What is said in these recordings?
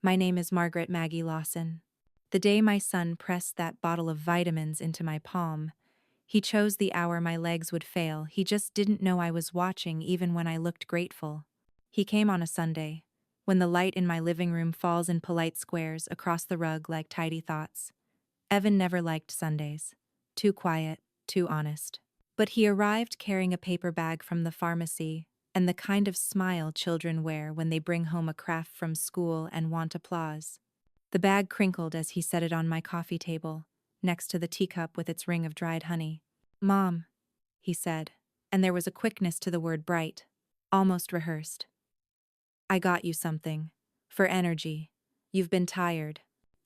My name is Margaret Maggie Lawson. The day my son pressed that bottle of vitamins into my palm, he chose the hour my legs would fail. He just didn't know I was watching even when I looked grateful. He came on a Sunday, when the light in my living room falls in polite squares across the rug like tidy thoughts. Evan never liked Sundays. Too quiet, too honest. But he arrived carrying a paper bag from the pharmacy, and the kind of smile children wear when they bring home a craft from school and want applause. The bag crinkled as he set it on my coffee table, next to the teacup with its ring of dried honey. "Mom," he said, and there was a quickness to the word bright, almost rehearsed. "I got you something. For energy. You've been tired."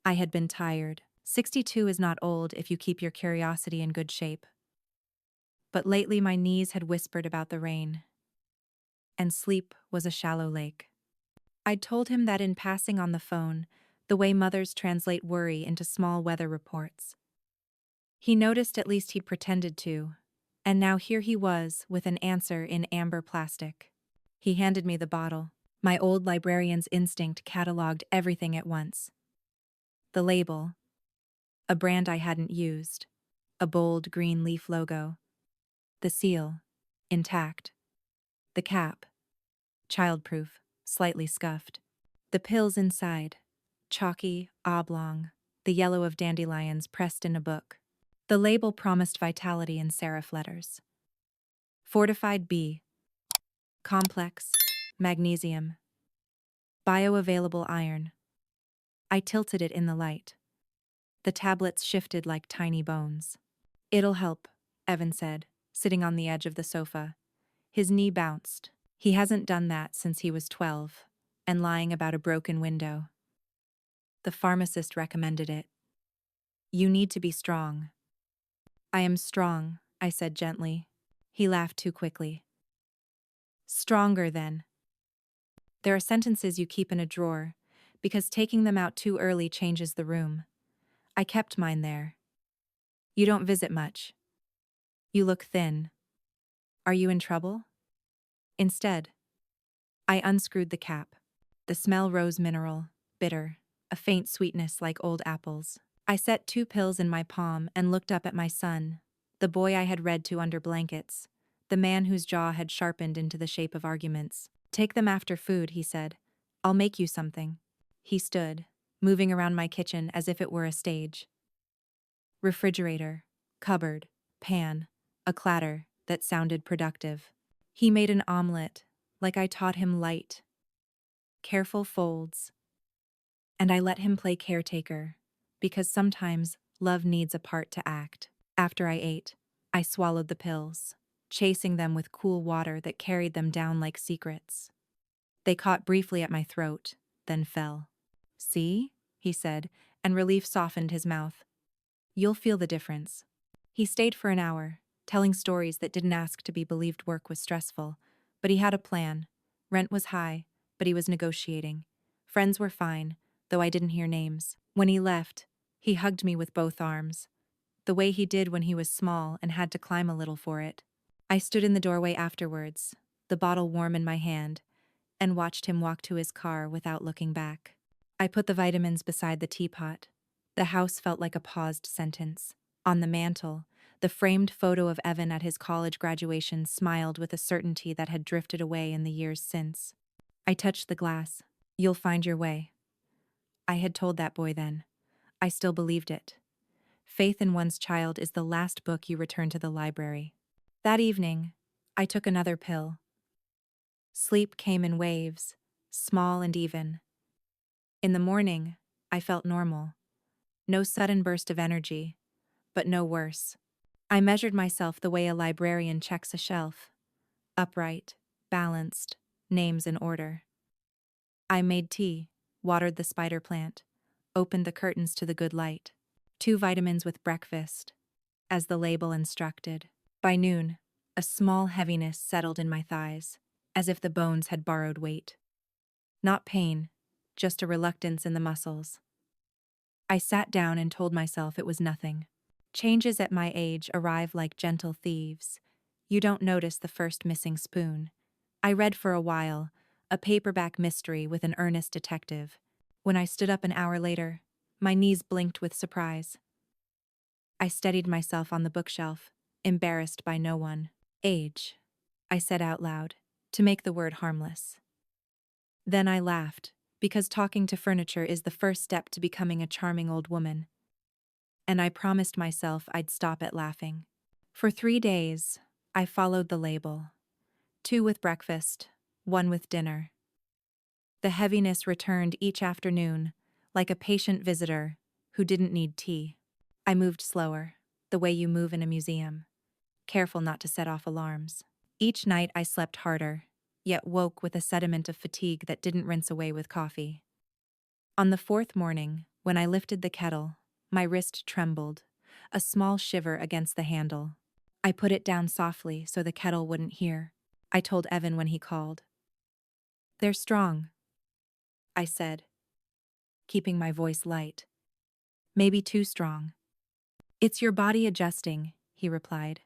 I had been tired. 62 is not old if you keep your curiosity in good shape. But lately my knees had whispered about the rain, and sleep was a shallow lake. I'd told him that in passing on the phone, the way mothers translate worry into small weather reports. He noticed, at least he'd pretended to, and now here he was with an answer in amber plastic. He handed me the bottle. My old librarian's instinct cataloged everything at once. The label, a brand I hadn't used, a bold green leaf logo. The seal, intact. The cap, childproof, slightly scuffed. The pills inside, chalky, oblong, the yellow of dandelions pressed in a book. The label promised vitality in serif letters. Fortified B, complex, magnesium, bioavailable iron. I tilted it in the light. The tablets shifted like tiny bones. "It'll help," Evan said, sitting on the edge of the sofa. His knee bounced. He hasn't done that since he was 12, and lying about a broken window. The pharmacist recommended it. "You need to be strong." "I am strong," I said gently. He laughed too quickly. "Stronger then." There are sentences you keep in a drawer, because taking them out too early changes the room. I kept mine there. "You don't visit much. You look thin. Are you in trouble?" Instead, I unscrewed the cap. The smell rose mineral, bitter, a faint sweetness like old apples. I set 2 pills in my palm and looked up at my son, the boy I had read to under blankets, the man whose jaw had sharpened into the shape of arguments. "Take them after food," he said. "I'll make you something." He stood, moving around my kitchen as if it were a stage. Refrigerator, cupboard, pan, a clatter that sounded productive. He made an omelet, like I taught him, light, careful folds. And I let him play caretaker, because sometimes love needs a part to act. After I ate, I swallowed the pills, chasing them with cool water that carried them down like secrets. They caught briefly at my throat, then fell. "See?" he said, and relief softened his mouth. "You'll feel the difference." He stayed for an hour, telling stories that didn't ask to be believed. Work was stressful, but he had a plan. Rent was high, but he was negotiating. Friends were fine, though I didn't hear names. When he left, he hugged me with both arms, the way he did when he was small and had to climb a little for it. I stood in the doorway afterwards, the bottle warm in my hand, and watched him walk to his car without looking back. I put the vitamins beside the teapot. The house felt like a paused sentence. On the mantel, the framed photo of Evan at his college graduation smiled with a certainty that had drifted away in the years since. I touched the glass. "You'll find your way." I had told that boy then. I still believed it. Faith in one's child is the last book you return to the library. That evening, I took another pill. Sleep came in waves, small and even. In the morning, I felt normal. No sudden burst of energy, but no worse. I measured myself the way a librarian checks a shelf. Upright, balanced, names in order. I made tea, watered the spider plant, opened the curtains to the good light. 2 vitamins with breakfast, as the label instructed. By noon, a small heaviness settled in my thighs, as if the bones had borrowed weight. Not pain, just a reluctance in the muscles. I sat down and told myself it was nothing. Changes at my age arrive like gentle thieves. You don't notice the first missing spoon. I read for a while, a paperback mystery with an earnest detective. When I stood up an hour later, my knees blinked with surprise. I steadied myself on the bookshelf, embarrassed by no one. Age, I said out loud, to make the word harmless. Then I laughed, because talking to furniture is the first step to becoming a charming old woman. And I promised myself I'd stop at laughing. For 3 days, I followed the label. 2 with breakfast, 1 with dinner. The heaviness returned each afternoon, like a patient visitor who didn't need tea. I moved slower, the way you move in a museum, careful not to set off alarms. Each night I slept harder, yet woke with a sediment of fatigue that didn't rinse away with coffee. On the 4th morning, when I lifted the kettle, my wrist trembled, a small shiver against the handle. I put it down softly so the kettle wouldn't hear. I told Evan when he called. "They're strong," I said, keeping my voice light. "Maybe too strong." "It's your body adjusting," he replied.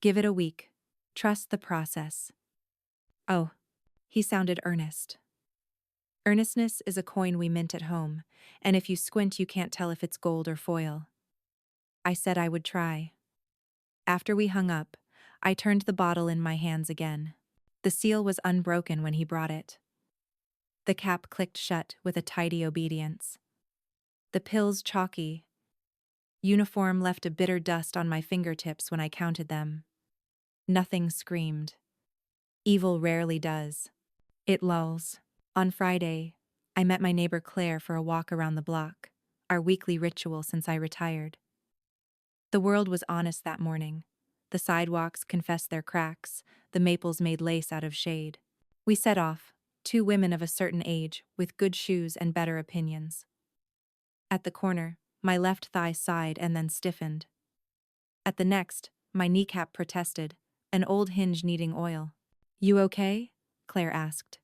"Give it a week. Trust the process." Oh, he sounded earnest. Earnestness is a coin we mint at home, and if you squint you can't tell if it's gold or foil. I said I would try. After we hung up, I turned the bottle in my hands again. The seal was unbroken when he brought it. The cap clicked shut with a tidy obedience. The pills chalky. Uniform left a bitter dust on my fingertips when I counted them. Nothing screamed. Evil rarely does. It lulls. On Friday, I met my neighbor Claire for a walk around the block, our weekly ritual since I retired. The world was honest that morning. The sidewalks confessed their cracks, the maples made lace out of shade. We set off, 2 women of a certain age, with good shoes and better opinions. At the corner, my left thigh sighed and then stiffened. At the next, my kneecap protested, an old hinge needing oil. "You okay?" Claire asked.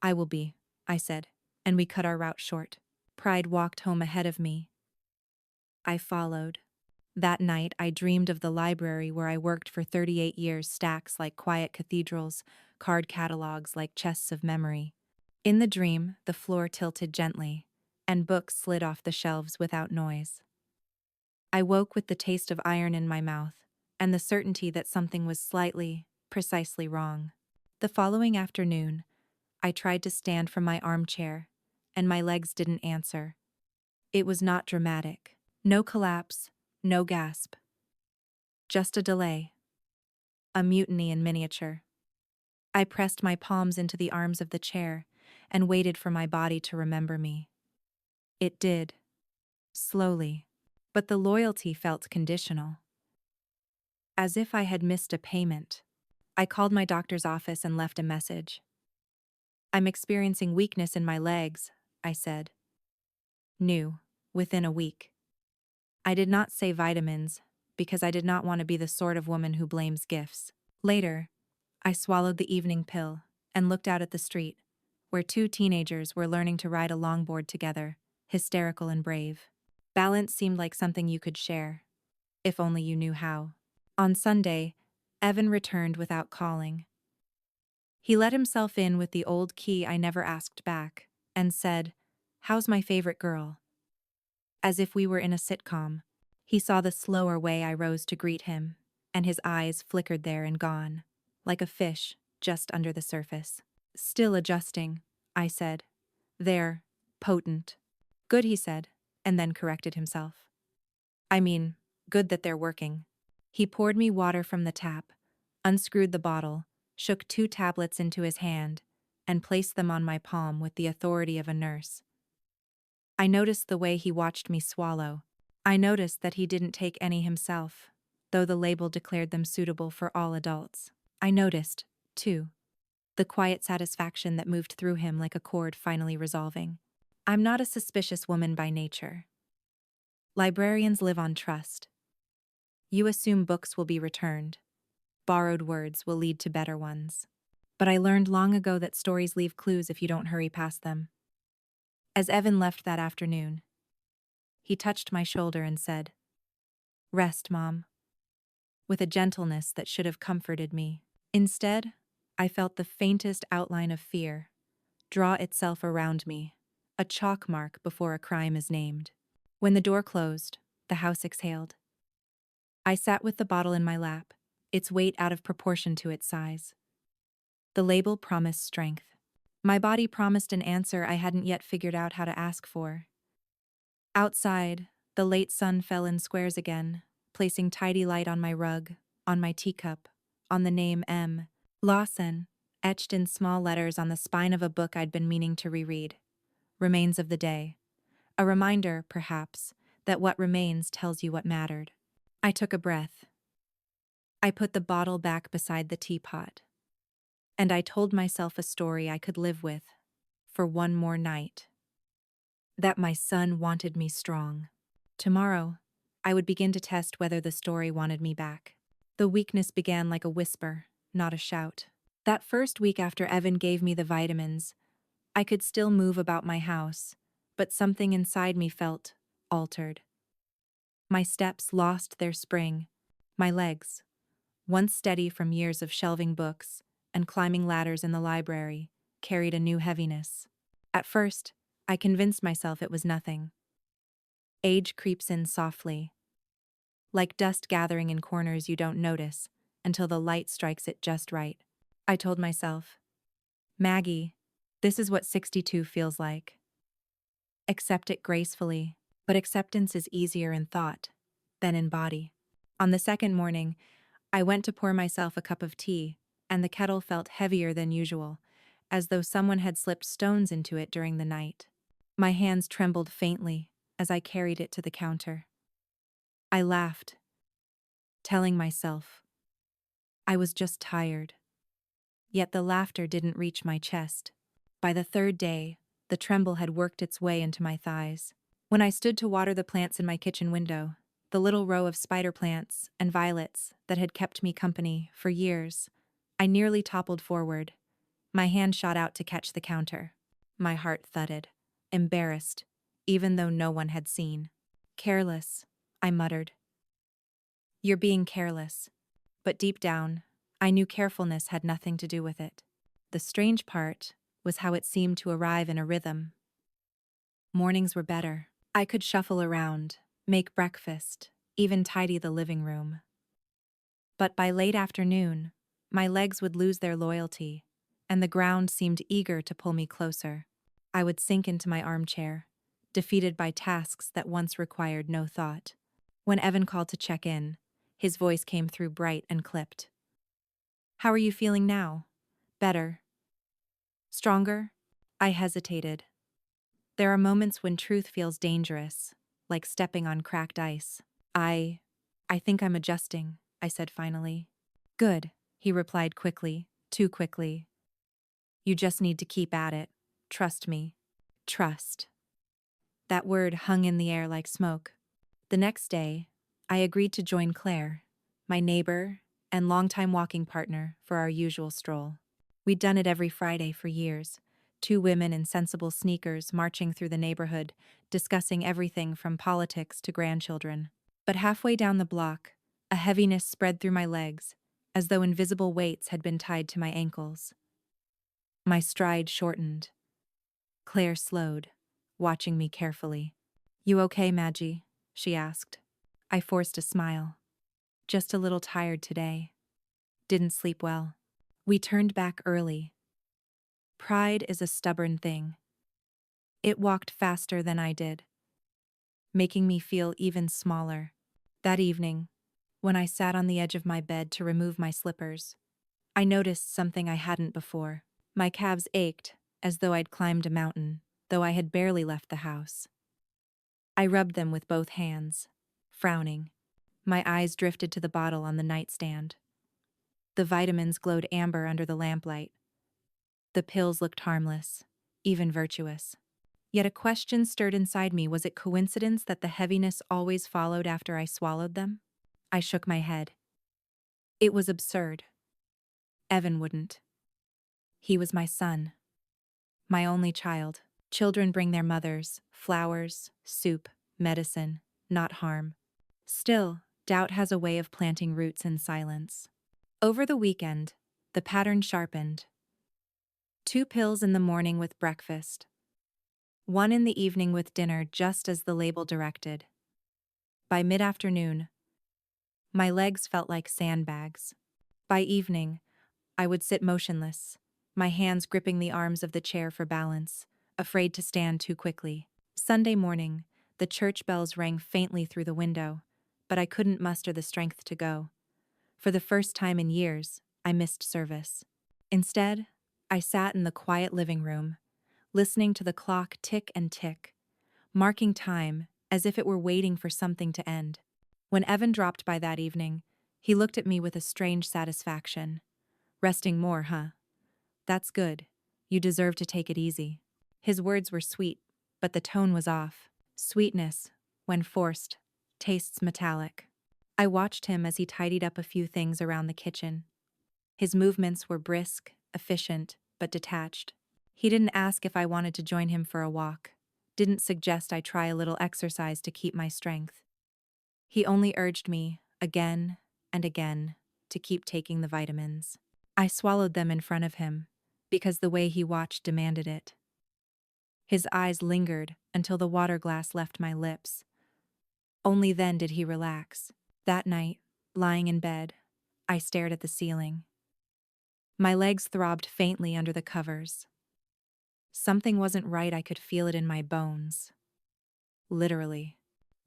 "I will be," I said, and we cut our route short. Pride walked home ahead of me. I followed. That night, I dreamed of the library where I worked for 38 years, stacks like quiet cathedrals, card catalogs like chests of memory. In the dream, the floor tilted gently, and books slid off the shelves without noise. I woke with the taste of iron in my mouth, and the certainty that something was slightly, precisely wrong. The following afternoon, I tried to stand from my armchair, and my legs didn't answer. It was not dramatic. No collapse, no gasp. Just a delay. A mutiny in miniature. I pressed my palms into the arms of the chair and waited for my body to remember me. It did. Slowly. But the loyalty felt conditional. As if I had missed a payment. I called my doctor's office and left a message. "I'm experiencing weakness in my legs," I said. New, within a week. I did not say vitamins, because I did not want to be the sort of woman who blames gifts. Later, I swallowed the evening pill and looked out at the street, where 2 teenagers were learning to ride a longboard together, hysterical and brave. Balance seemed like something you could share, if only you knew how. On Sunday, Evan returned without calling. He let himself in with the old key I never asked back, and said, "How's my favorite girl?" As if we were in a sitcom. He saw the slower way I rose to greet him, and his eyes flickered there and gone, like a fish just under the surface. "Still adjusting," I said. "They're potent." "Good," he said, and then corrected himself. "I mean, good that they're working." He poured me water from the tap, unscrewed the bottle, shook 2 tablets into his hand, and placed them on my palm with the authority of a nurse. I noticed the way he watched me swallow. I noticed that he didn't take any himself, though the label declared them suitable for all adults. I noticed, too, the quiet satisfaction that moved through him like a chord finally resolving. I'm not a suspicious woman by nature. Librarians live on trust. You assume books will be returned. Borrowed words will lead to better ones. But I learned long ago that stories leave clues if you don't hurry past them. As Evan left that afternoon, he touched my shoulder and said, "Rest, Mom," with a gentleness that should have comforted me. Instead, I felt the faintest outline of fear draw itself around me, a chalk mark before a crime is named. When the door closed, the house exhaled. I sat with the bottle in my lap, its weight out of proportion to its size. The label promised strength. My body promised an answer I hadn't yet figured out how to ask for. Outside, the late sun fell in squares again, placing tidy light on my rug, on my teacup, on the name M. Lawson, etched in small letters on the spine of a book I'd been meaning to reread. Remains of the day. A reminder, perhaps, that what remains tells you what mattered. I took a breath. I put the bottle back beside the teapot. And I told myself a story I could live with, for one more night. That my son wanted me strong. Tomorrow, I would begin to test whether the story wanted me back. The weakness began like a whisper, not a shout. That first week after Evan gave me the vitamins, I could still move about my house, but something inside me felt altered. My steps lost their spring. My legs, once steady from years of shelving books and climbing ladders in the library, carried a new heaviness. At first, I convinced myself it was nothing. Age creeps in softly, like dust gathering in corners you don't notice until the light strikes it just right. I told myself, Maggie, this is what 62 feels like. Accept it gracefully, but acceptance is easier in thought than in body. On the second morning, I went to pour myself a cup of tea, and the kettle felt heavier than usual, as though someone had slipped stones into it during the night. My hands trembled faintly as I carried it to the counter. I laughed, telling myself I was just tired. Yet the laughter didn't reach my chest. By the third day, the tremble had worked its way into my thighs. When I stood to water the plants in my kitchen window, the little row of spider plants and violets that had kept me company for years, I nearly toppled forward. My hand shot out to catch the counter. My heart thudded, embarrassed, even though no one had seen. Careless, I muttered. You're being careless. But deep down, I knew carefulness had nothing to do with it. The strange part was how it seemed to arrive in a rhythm. Mornings were better. I could shuffle around, make breakfast, even tidy the living room. But by late afternoon, my legs would lose their loyalty, and the ground seemed eager to pull me closer. I would sink into my armchair, defeated by tasks that once required no thought. When Evan called to check in, his voice came through bright and clipped. How are you feeling now? Better? Stronger? I hesitated. There are moments when truth feels dangerous, like stepping on cracked ice. I think I'm adjusting, I said finally. Good, he replied quickly, too quickly. You just need to keep at it. Trust me. Trust. That word hung in the air like smoke. The next day, I agreed to join Claire, my neighbor and longtime walking partner, for our usual stroll. We'd done it every Friday for years, two women in sensible sneakers marching through the neighborhood, discussing everything from politics to grandchildren. But halfway down the block, a heaviness spread through my legs, as though invisible weights had been tied to my ankles. My stride shortened. Claire slowed, watching me carefully. You okay, Maggie? She asked. I forced a smile. Just a little tired today. Didn't sleep well. We turned back early. Pride is a stubborn thing. It walked faster than I did, making me feel even smaller. That evening, when I sat on the edge of my bed to remove my slippers, I noticed something I hadn't before. My calves ached, as though I'd climbed a mountain, though I had barely left the house. I rubbed them with both hands, frowning. My eyes drifted to the bottle on the nightstand. The vitamins glowed amber under the lamplight. The pills looked harmless, even virtuous. Yet a question stirred inside me. Was it coincidence that the heaviness always followed after I swallowed them? I shook my head. It was absurd. Evan wouldn't. He was my son. My only child. Children bring their mothers flowers, soup, medicine, not harm. Still, doubt has a way of planting roots in silence. Over the weekend, the pattern sharpened. 2 pills in the morning with breakfast. one in the evening with dinner just as the label directed. By mid-afternoon, my legs felt like sandbags. By evening, I would sit motionless, my hands gripping the arms of the chair for balance, afraid to stand too quickly. Sunday morning, the church bells rang faintly through the window, but I couldn't muster the strength to go. For the first time in years, I missed service. Instead, I sat in the quiet living room, listening to the clock tick and tick, marking time as if it were waiting for something to end. When Evan dropped by that evening, he looked at me with a strange satisfaction. Resting more, huh? That's good. You deserve to take it easy. His words were sweet, but the tone was off. Sweetness, when forced, tastes metallic. I watched him as he tidied up a few things around the kitchen. His movements were brisk, efficient, but detached. He didn't ask if I wanted to join him for a walk, didn't suggest I try a little exercise to keep my strength. He only urged me, again and again, to keep taking the vitamins. I swallowed them in front of him, because the way he watched demanded it. His eyes lingered until the water glass left my lips. Only then did he relax. That night, lying in bed, I stared at the ceiling. My legs throbbed faintly under the covers. Something wasn't right, I could feel it in my bones. Literally.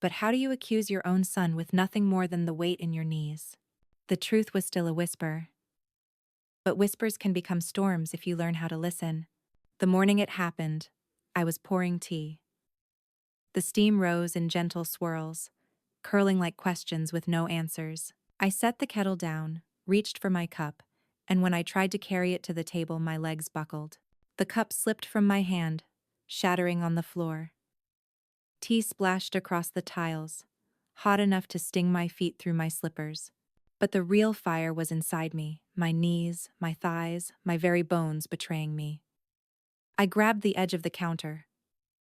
But how do you accuse your own son with nothing more than the weight in your knees? The truth was still a whisper. But whispers can become storms if you learn how to listen. The morning it happened, I was pouring tea. The steam rose in gentle swirls, curling like questions with no answers. I set the kettle down, reached for my cup, and when I tried to carry it to the table, my legs buckled. The cup slipped from my hand, shattering on the floor. Tea splashed across the tiles, hot enough to sting my feet through my slippers. But the real fire was inside me, my knees, my thighs, my very bones betraying me. I grabbed the edge of the counter,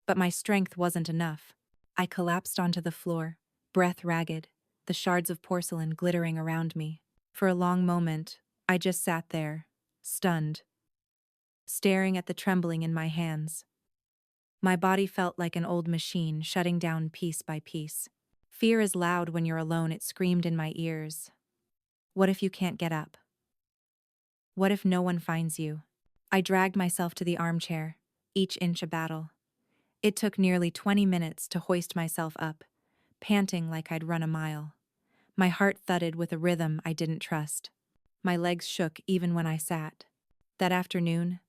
but my strength wasn't enough. I collapsed onto the floor, breath ragged, the shards of porcelain glittering around me. For a long moment, I just sat there, stunned, staring at the trembling in my hands. My body felt like an old machine shutting down piece by piece. Fear is loud when you're alone, it screamed in my ears. What if you can't get up? What if no one finds you? I dragged myself to the armchair, each inch a battle. It took nearly 20 minutes to hoist myself up, panting like I'd run a mile. My heart thudded with a rhythm I didn't trust. My legs shook even when I sat. That afternoon,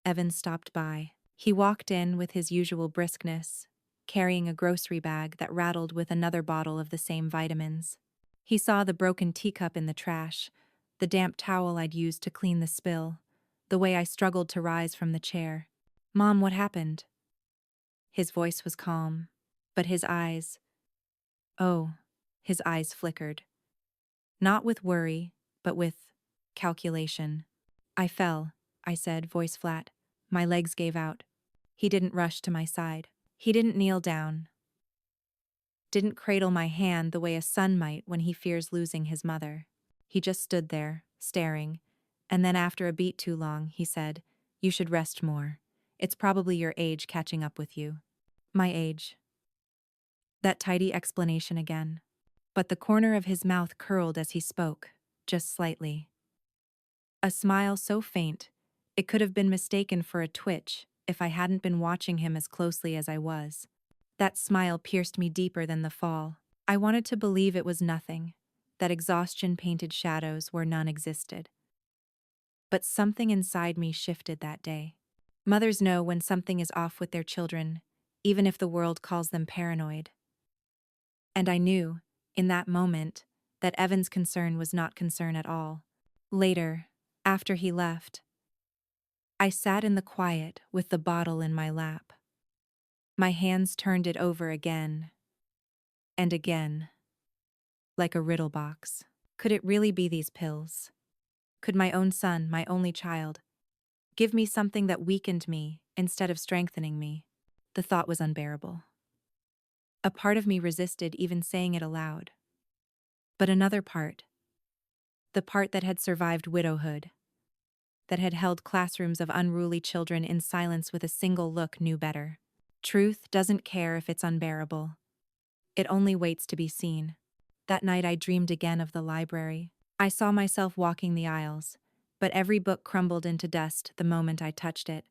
Evan stopped by. He walked in with his usual briskness, carrying a grocery bag that rattled with another bottle of the same vitamins. He saw the broken teacup in the trash, the damp towel I'd used to clean the spill, the way I struggled to rise from the chair. "Mom, what happened?" His voice was calm, but his eyes, oh, his eyes flickered. Not with worry, but with calculation. "I fell," I said, voice flat. My legs gave out. He didn't rush to my side. He didn't kneel down. Didn't cradle my hand the way a son might when he fears losing his mother. He just stood there, staring, and then after a beat too long, he said, "You should rest more. It's probably your age catching up with you." My age. That tidy explanation again. But the corner of his mouth curled as he spoke, just slightly. A smile so faint, it could have been mistaken for a twitch if I hadn't been watching him as closely as I was. That smile pierced me deeper than the fall. I wanted to believe it was nothing, that exhaustion painted shadows where none existed. But something inside me shifted that day. Mothers know when something is off with their children, even if the world calls them paranoid. And I knew, in that moment, that Evan's concern was not concern at all. Later, after he left, I sat in the quiet with the bottle in my lap. My hands turned it over again and again, like a riddle box. Could it really be these pills? Could my own son, my only child, give me something that weakened me instead of strengthening me? The thought was unbearable. A part of me resisted even saying it aloud. But another part, the part that had survived widowhood, that had held classrooms of unruly children in silence with a single look knew better. Truth doesn't care if it's unbearable. It only waits to be seen. That night I dreamed again of the library. I saw myself walking the aisles, but every book crumbled into dust the moment I touched it.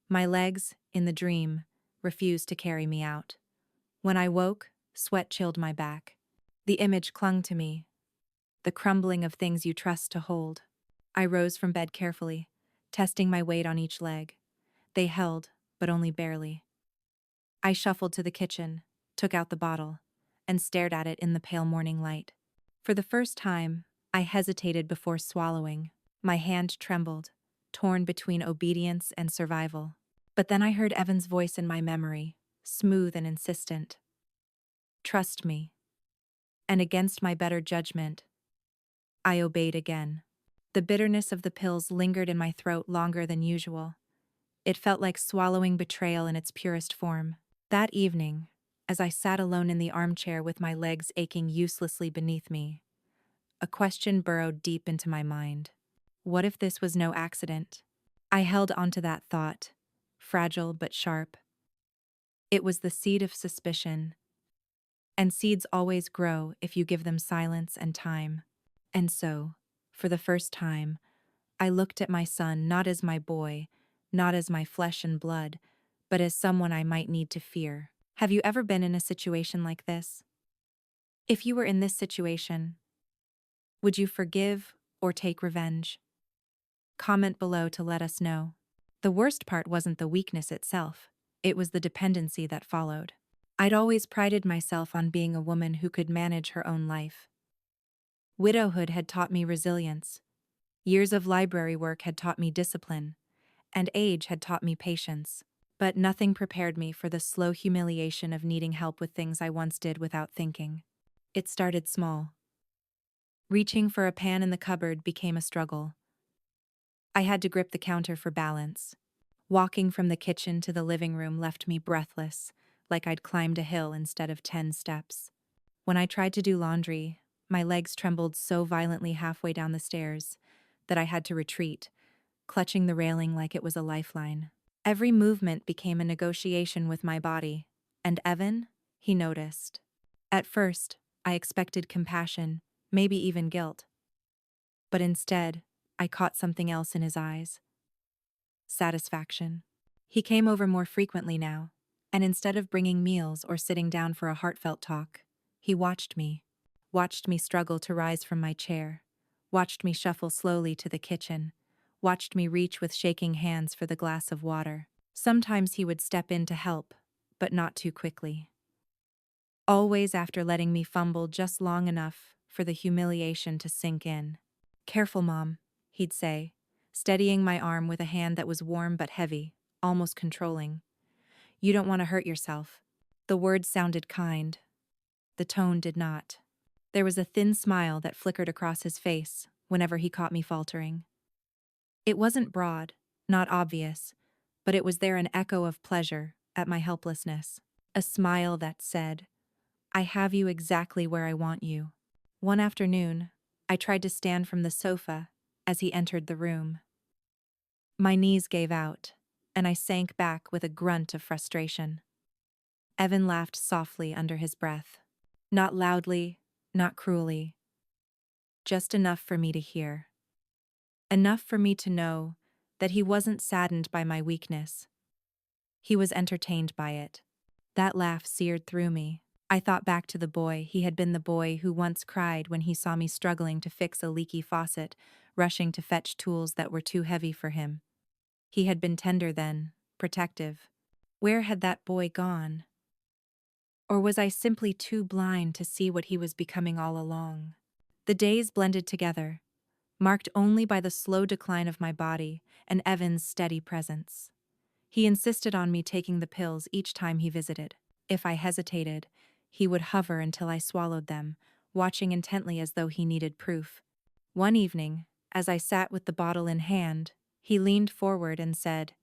My legs, in the dream, refused to carry me out. When I woke, sweat chilled my back. The image clung to me, the crumbling of things you trust to hold. I rose from bed carefully, testing my weight on each leg. They held, but only barely. I shuffled to the kitchen, took out the bottle, and stared at it in the pale morning light. For the first time, I hesitated before swallowing. My hand trembled, torn between obedience and survival. But then I heard Evan's voice in my memory, smooth and insistent. Trust me. And against my better judgment, I obeyed again. The bitterness of the pills lingered in my throat longer than usual. It felt like swallowing betrayal in its purest form. That evening, as I sat alone in the armchair with my legs aching uselessly beneath me, a question burrowed deep into my mind. What if this was no accident? I held onto that thought, fragile but sharp. It was the seed of suspicion, and seeds always grow if you give them silence and time. And so, for the first time, I looked at my son not as my boy, not as my flesh and blood, but as someone I might need to fear. Have you ever been in a situation like this? If you were in this situation, would you forgive or take revenge? Comment below to let us know. The worst part wasn't the weakness itself, it was the dependency that followed. I'd always prided myself on being a woman who could manage her own life. Widowhood had taught me resilience. Years of library work had taught me discipline, and age had taught me patience. But nothing prepared me for the slow humiliation of needing help with things I once did without thinking. It started small. Reaching for a pan in the cupboard became a struggle. I had to grip the counter for balance. Walking from the kitchen to the living room left me breathless, like I'd climbed a hill instead of 10 steps. When I tried to do laundry, my legs trembled so violently halfway down the stairs that I had to retreat, clutching the railing like it was a lifeline. Every movement became a negotiation with my body, and Evan, he noticed. At first, I expected compassion, maybe even guilt. But instead, I caught something else in his eyes. Satisfaction. He came over more frequently now, and instead of bringing meals or sitting down for a heartfelt talk, he watched me struggle to rise from my chair, watched me shuffle slowly to the kitchen, watched me reach with shaking hands for the glass of water. Sometimes he would step in to help, but not too quickly. Always after letting me fumble just long enough for the humiliation to sink in. Careful, Mom, he'd say, steadying my arm with a hand that was warm but heavy, almost controlling. You don't want to hurt yourself. The words sounded kind. The tone did not. There was a thin smile that flickered across his face whenever he caught me faltering. It wasn't broad, not obvious, but it was there, an echo of pleasure at my helplessness. A smile that said, I have you exactly where I want you. One afternoon, I tried to stand from the sofa as he entered the room. My knees gave out, and I sank back with a grunt of frustration. Evan laughed softly under his breath. Not loudly, not cruelly. Just enough for me to hear. Enough for me to know that he wasn't saddened by my weakness. He was entertained by it. That laugh seared through me. I thought back to the boy. He had been the boy who once cried when he saw me struggling to fix a leaky faucet, rushing to fetch tools that were too heavy for him. He had been tender then, protective. Where had that boy gone? Or was I simply too blind to see what he was becoming all along? The days blended together, marked only by the slow decline of my body and Evan's steady presence. He insisted on me taking the pills each time he visited. If I hesitated, he would hover until I swallowed them, watching intently as though he needed proof. One evening, as I sat with the bottle in hand, he leaned forward and said,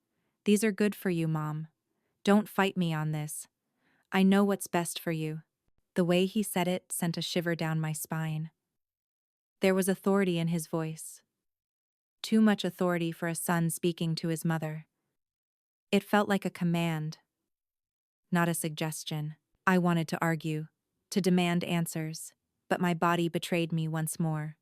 These are good for you, Mom. Don't fight me on this. I know what's best for you. The way he said it sent a shiver down my spine. There was authority in his voice. Too much authority for a son speaking to his mother. It felt like a command, not a suggestion. I wanted to argue, to demand answers, but my body betrayed me once more.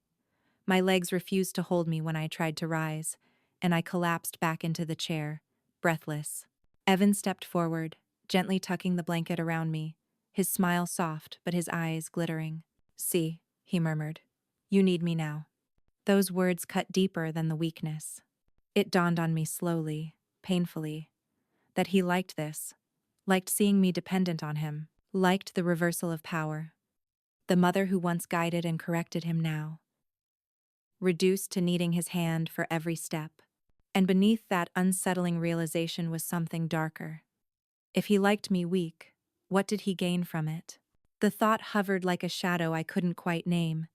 My legs refused to hold me when I tried to rise, and I collapsed back into the chair, breathless. Evan stepped forward, gently tucking the blanket around me, his smile soft but his eyes glittering. "See," he murmured. "You need me now." Those words cut deeper than the weakness. It dawned on me slowly, painfully, that he liked this, liked seeing me dependent on him, liked the reversal of power. The mother who once guided and corrected him now, reduced to needing his hand for every step. And beneath that unsettling realization was something darker. If he liked me weak, what did he gain from it? The thought hovered like a shadow I couldn't quite name,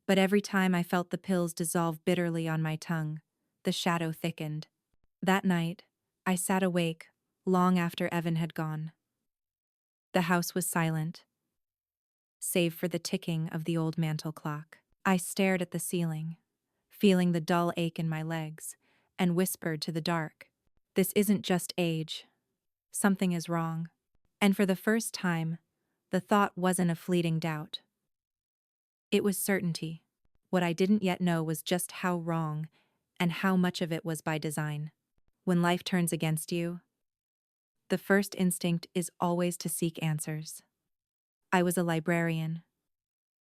but every time I felt the pills dissolve bitterly on my tongue, the shadow thickened. That night, I sat awake, long after Evan had gone. The house was silent, save for the ticking of the old mantel clock. I stared at the ceiling, feeling the dull ache in my legs, and whispered to the dark, "This isn't just age. Something is wrong." And for the first time, the thought wasn't a fleeting doubt. It was certainty. What I didn't yet know was just how wrong, and how much of it was by design. When life turns against you, the first instinct is always to seek answers. I was a librarian.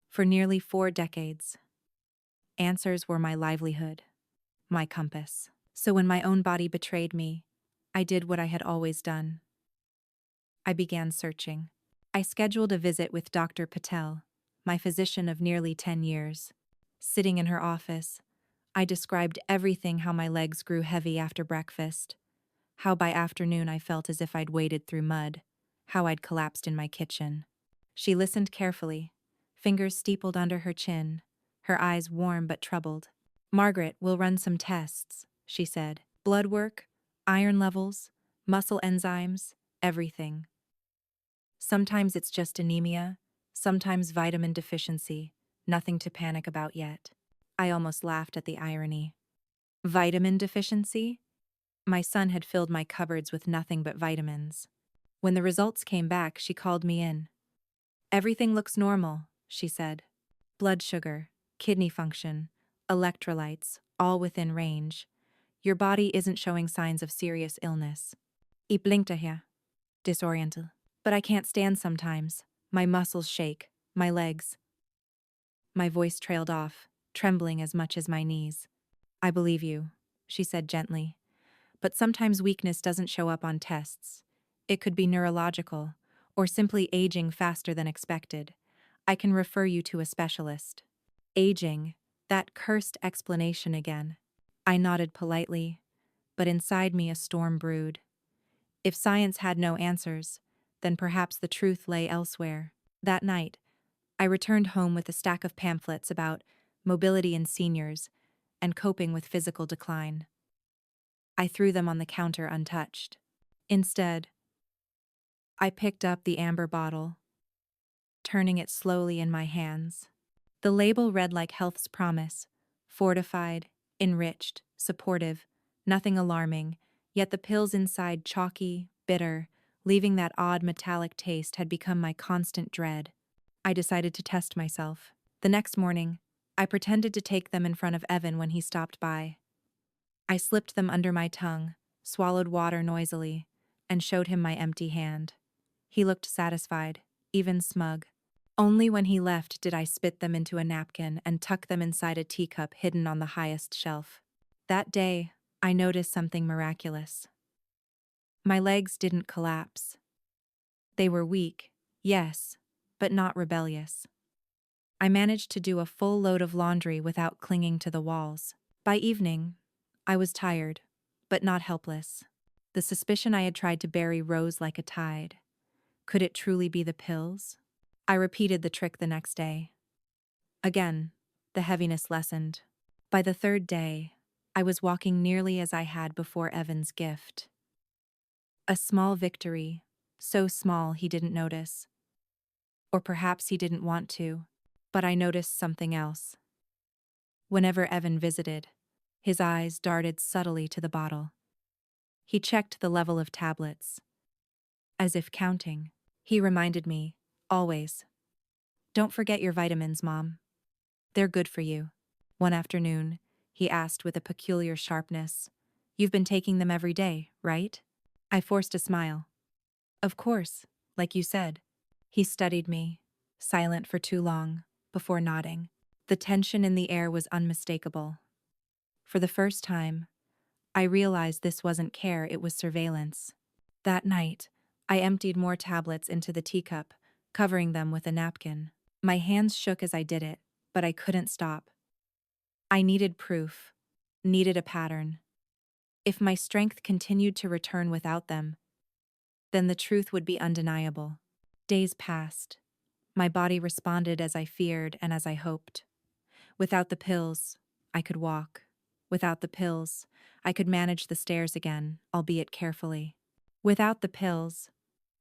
For nearly 4 decades, answers were my livelihood, my compass. So when my own body betrayed me, I did what I had always done. I began searching. I scheduled a visit with Dr. Patel, my physician of nearly 10 years. Sitting in her office, I described everything: how my legs grew heavy after breakfast, how by afternoon I felt as if I'd waded through mud, how I'd collapsed in my kitchen. She listened carefully, fingers steepled under her chin, her eyes warm but troubled. "Margaret, we'll run some tests," she said. "Blood work, iron levels, muscle enzymes, everything. Sometimes it's just anemia, sometimes vitamin deficiency, nothing to panic about yet." I almost laughed at the irony. Vitamin deficiency? My son had filled my cupboards with nothing but vitamins. When the results came back, she called me in. "Everything looks normal," she said. "Blood sugar, kidney function, electrolytes, all within range. Your body isn't showing signs of serious illness." I blinkte her, disoriented. "But I can't stand sometimes. My muscles shake, my legs." My voice trailed off, trembling as much as my knees. "I believe you," she said gently. "But sometimes weakness doesn't show up on tests. It could be neurological, or simply aging faster than expected. I can refer you to a specialist." Aging, that cursed explanation again. I nodded politely, but inside me a storm brewed. If science had no answers, then perhaps the truth lay elsewhere. That night, I returned home with a stack of pamphlets about mobility in seniors and coping with physical decline. I threw them on the counter untouched. Instead, I picked up the amber bottle, turning it slowly in my hands. The label read like health's promise: fortified, enriched, supportive, nothing alarming, yet the pills inside, chalky, bitter, leaving that odd metallic taste, had become my constant dread. I decided to test myself. The next morning, I pretended to take them in front of Evan when he stopped by. I slipped them under my tongue, swallowed water noisily, and showed him my empty hand. He looked satisfied, even smug. Only when he left did I spit them into a napkin and tuck them inside a teacup hidden on the highest shelf. That day, I noticed something miraculous. My legs didn't collapse. They were weak, yes, but not rebellious. I managed to do a full load of laundry without clinging to the walls. By evening, I was tired, but not helpless. The suspicion I had tried to bury rose like a tide. Could it truly be the pills? I repeated the trick the next day. Again, the heaviness lessened. By the third day, I was walking nearly as I had before Evan's gift. A small victory, so small he didn't notice. Or perhaps he didn't want to, but I noticed something else. Whenever Evan visited, His eyes darted subtly to the bottle. He checked the level of tablets, as if counting. He reminded me, always, "Don't forget your vitamins, Mom. They're good for you." One afternoon, he asked with a peculiar sharpness, "You've been taking them every day, right?" I forced a smile. "Of course, like you said." He studied me, silent for too long, before nodding. The tension in the air was unmistakable. For the first time, I realized this wasn't care, it was surveillance. That night, I emptied more tablets into the teacup, covering them with a napkin. My hands shook as I did it, but I couldn't stop. I needed proof, needed a pattern. If my strength continued to return without them, then the truth would be undeniable. Days passed. My body responded as I feared and as I hoped. Without the pills, I could walk. Without the pills, I could manage the stairs again, albeit carefully. Without the pills,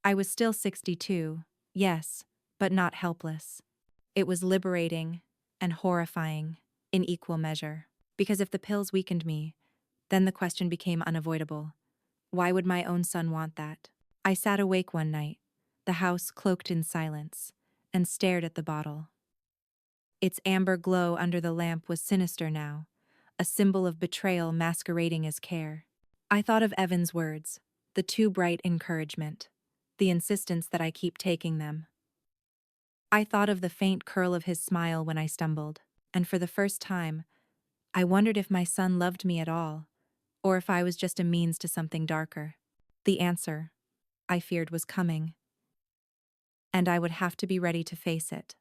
I was still 62, yes, but not helpless. It was liberating and horrifying in equal measure. Because if the pills weakened me, then the question became unavoidable. Why would my own son want that? I sat awake one night, the house cloaked in silence, and stared at the bottle. Its amber glow under the lamp was sinister now, a symbol of betrayal masquerading as care. I thought of Evan's words, the too bright encouragement, the insistence that I keep taking them. I thought of the faint curl of his smile when I stumbled, and for the first time, I wondered if my son loved me at all, or if I was just a means to something darker. The answer, I feared, was coming, and I would have to be ready to face it.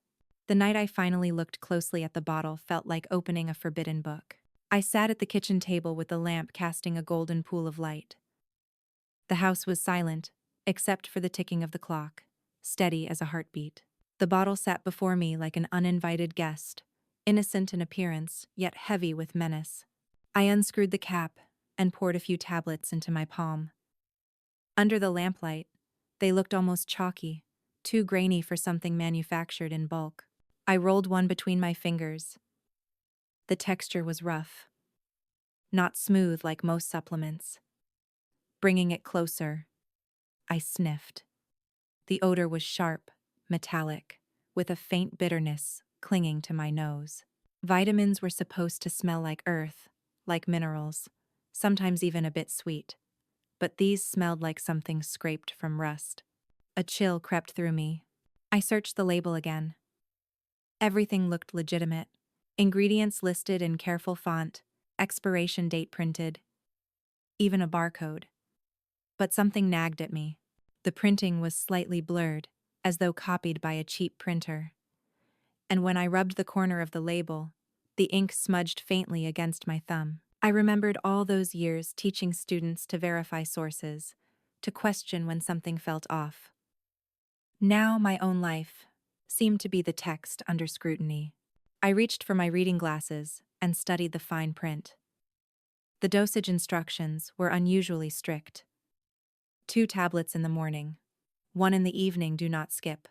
The night I finally looked closely at the bottle felt like opening a forbidden book. I sat at the kitchen table with the lamp casting a golden pool of light. The house was silent, except for the ticking of the clock, steady as a heartbeat. The bottle sat before me like an uninvited guest, innocent in appearance, yet heavy with menace. I unscrewed the cap and poured a few tablets into my palm. Under the lamplight, they looked almost chalky, too grainy for something manufactured in bulk. I rolled one between my fingers. The texture was rough, not smooth like most supplements. Bringing it closer, I sniffed. The odor was sharp, metallic, with a faint bitterness clinging to my nose. Vitamins were supposed to smell like earth, like minerals, sometimes even a bit sweet, but these smelled like something scraped from rust. A chill crept through me. I searched the label again. Everything looked legitimate. Ingredients listed in careful font, expiration date printed, even a barcode. But something nagged at me. The printing was slightly blurred, as though copied by a cheap printer. And when I rubbed the corner of the label, the ink smudged faintly against my thumb. I remembered all those years teaching students to verify sources, to question when something felt off. Now my own life seemed to be the text under scrutiny. I reached for my reading glasses and studied the fine print. The dosage instructions were unusually strict. 2 tablets in the morning, 1 in the evening, do not skip.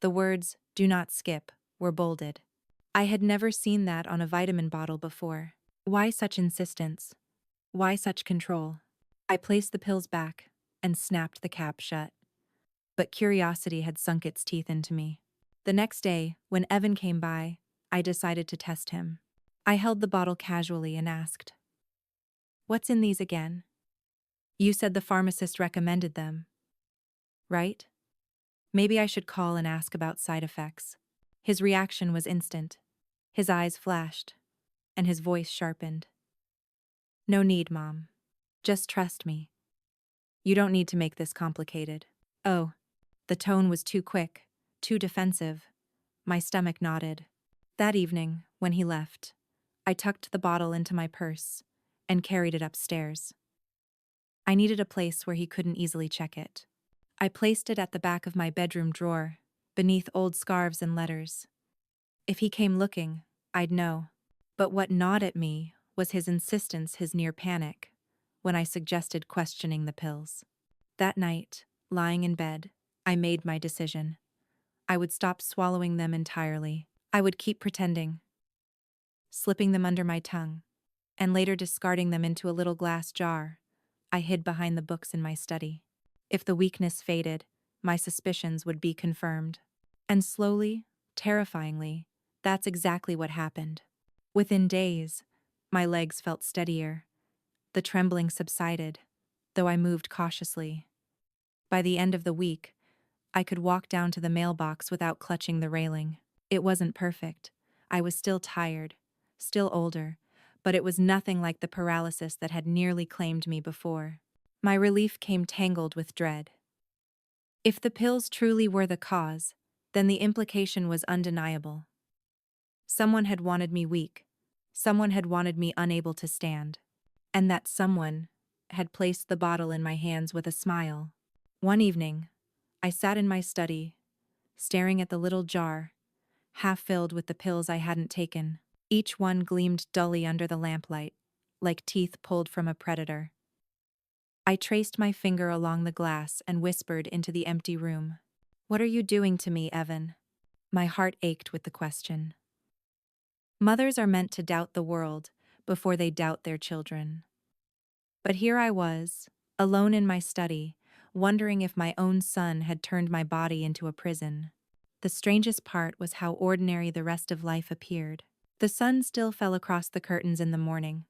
The words, "do not skip," were bolded. I had never seen that on a vitamin bottle before. Why such insistence? Why such control? I placed the pills back and snapped the cap shut. But curiosity had sunk its teeth into me. The next day, when Evan came by, I decided to test him. I held the bottle casually and asked, "What's in these again? You said the pharmacist recommended them, right?" Maybe I should call and ask about side effects. His reaction was instant. His eyes flashed, and his voice sharpened. "No need, Mom. Just trust me. You don't need to make this complicated." Oh, the tone was too quick, too defensive. My stomach knotted. That evening, when he left, I tucked the bottle into my purse and carried it upstairs. I needed a place where he couldn't easily check it. I placed it at the back of my bedroom drawer, beneath old scarves and letters. If he came looking, I'd know. But what gnawed at me was his insistence, his near panic, when I suggested questioning the pills. That night, lying in bed, I made my decision. I would stop swallowing them entirely. I would keep pretending, slipping them under my tongue, and later discarding them into a little glass jar I hid behind the books in my study. If the weakness faded, my suspicions would be confirmed. And slowly, terrifyingly, that's exactly what happened. Within days, my legs felt steadier. The trembling subsided, though I moved cautiously. By the end of the week, I could walk down to the mailbox without clutching the railing. It wasn't perfect. I was still tired, still older, but it was nothing like the paralysis that had nearly claimed me before. My relief came tangled with dread. If the pills truly were the cause, then the implication was undeniable. Someone had wanted me weak. Someone had wanted me unable to stand. And that someone had placed the bottle in my hands with a smile. One evening, I sat in my study, staring at the little jar, half filled with the pills I hadn't taken. Each one gleamed dully under the lamplight, like teeth pulled from a predator. I traced my finger along the glass and whispered into the empty room. "What are you doing to me, Evan?" My heart ached with the question. Mothers are meant to doubt the world before they doubt their children. But here I was, alone in my study, wondering if my own son had turned my body into a prison. The strangest part was how ordinary the rest of life appeared. The sun still fell across the curtains in the morning.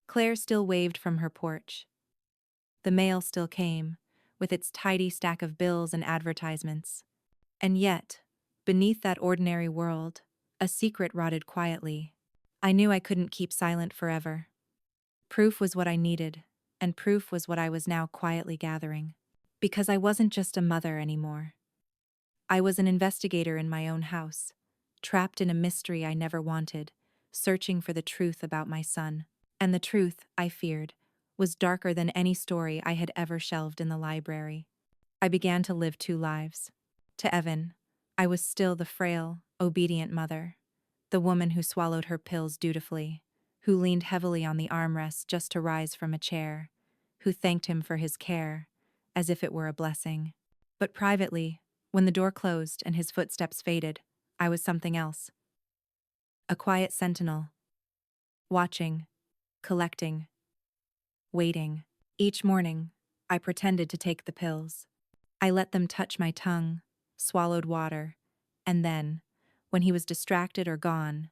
Claire still waved from her porch. The mail still came, with its tidy stack of bills and advertisements. And yet, beneath that ordinary world, a secret rotted quietly. I knew I couldn't keep silent forever. Proof was what I needed, and proof was what I was now quietly gathering. Because I wasn't just a mother anymore. I was an investigator in my own house, trapped in a mystery I never wanted, searching for the truth about my son. And the truth, I feared, was darker than any story I had ever shelved in the library. I began to live two lives. To Evan, I was still the frail, obedient mother, the woman who swallowed her pills dutifully, who leaned heavily on the armrest just to rise from a chair, who thanked him for his care, as if it were a blessing. But privately, when the door closed and his footsteps faded, I was something else. A quiet sentinel. Watching, collecting, waiting. Each morning, I pretended to take the pills. I let them touch my tongue, swallowed water, and then, when he was distracted or gone,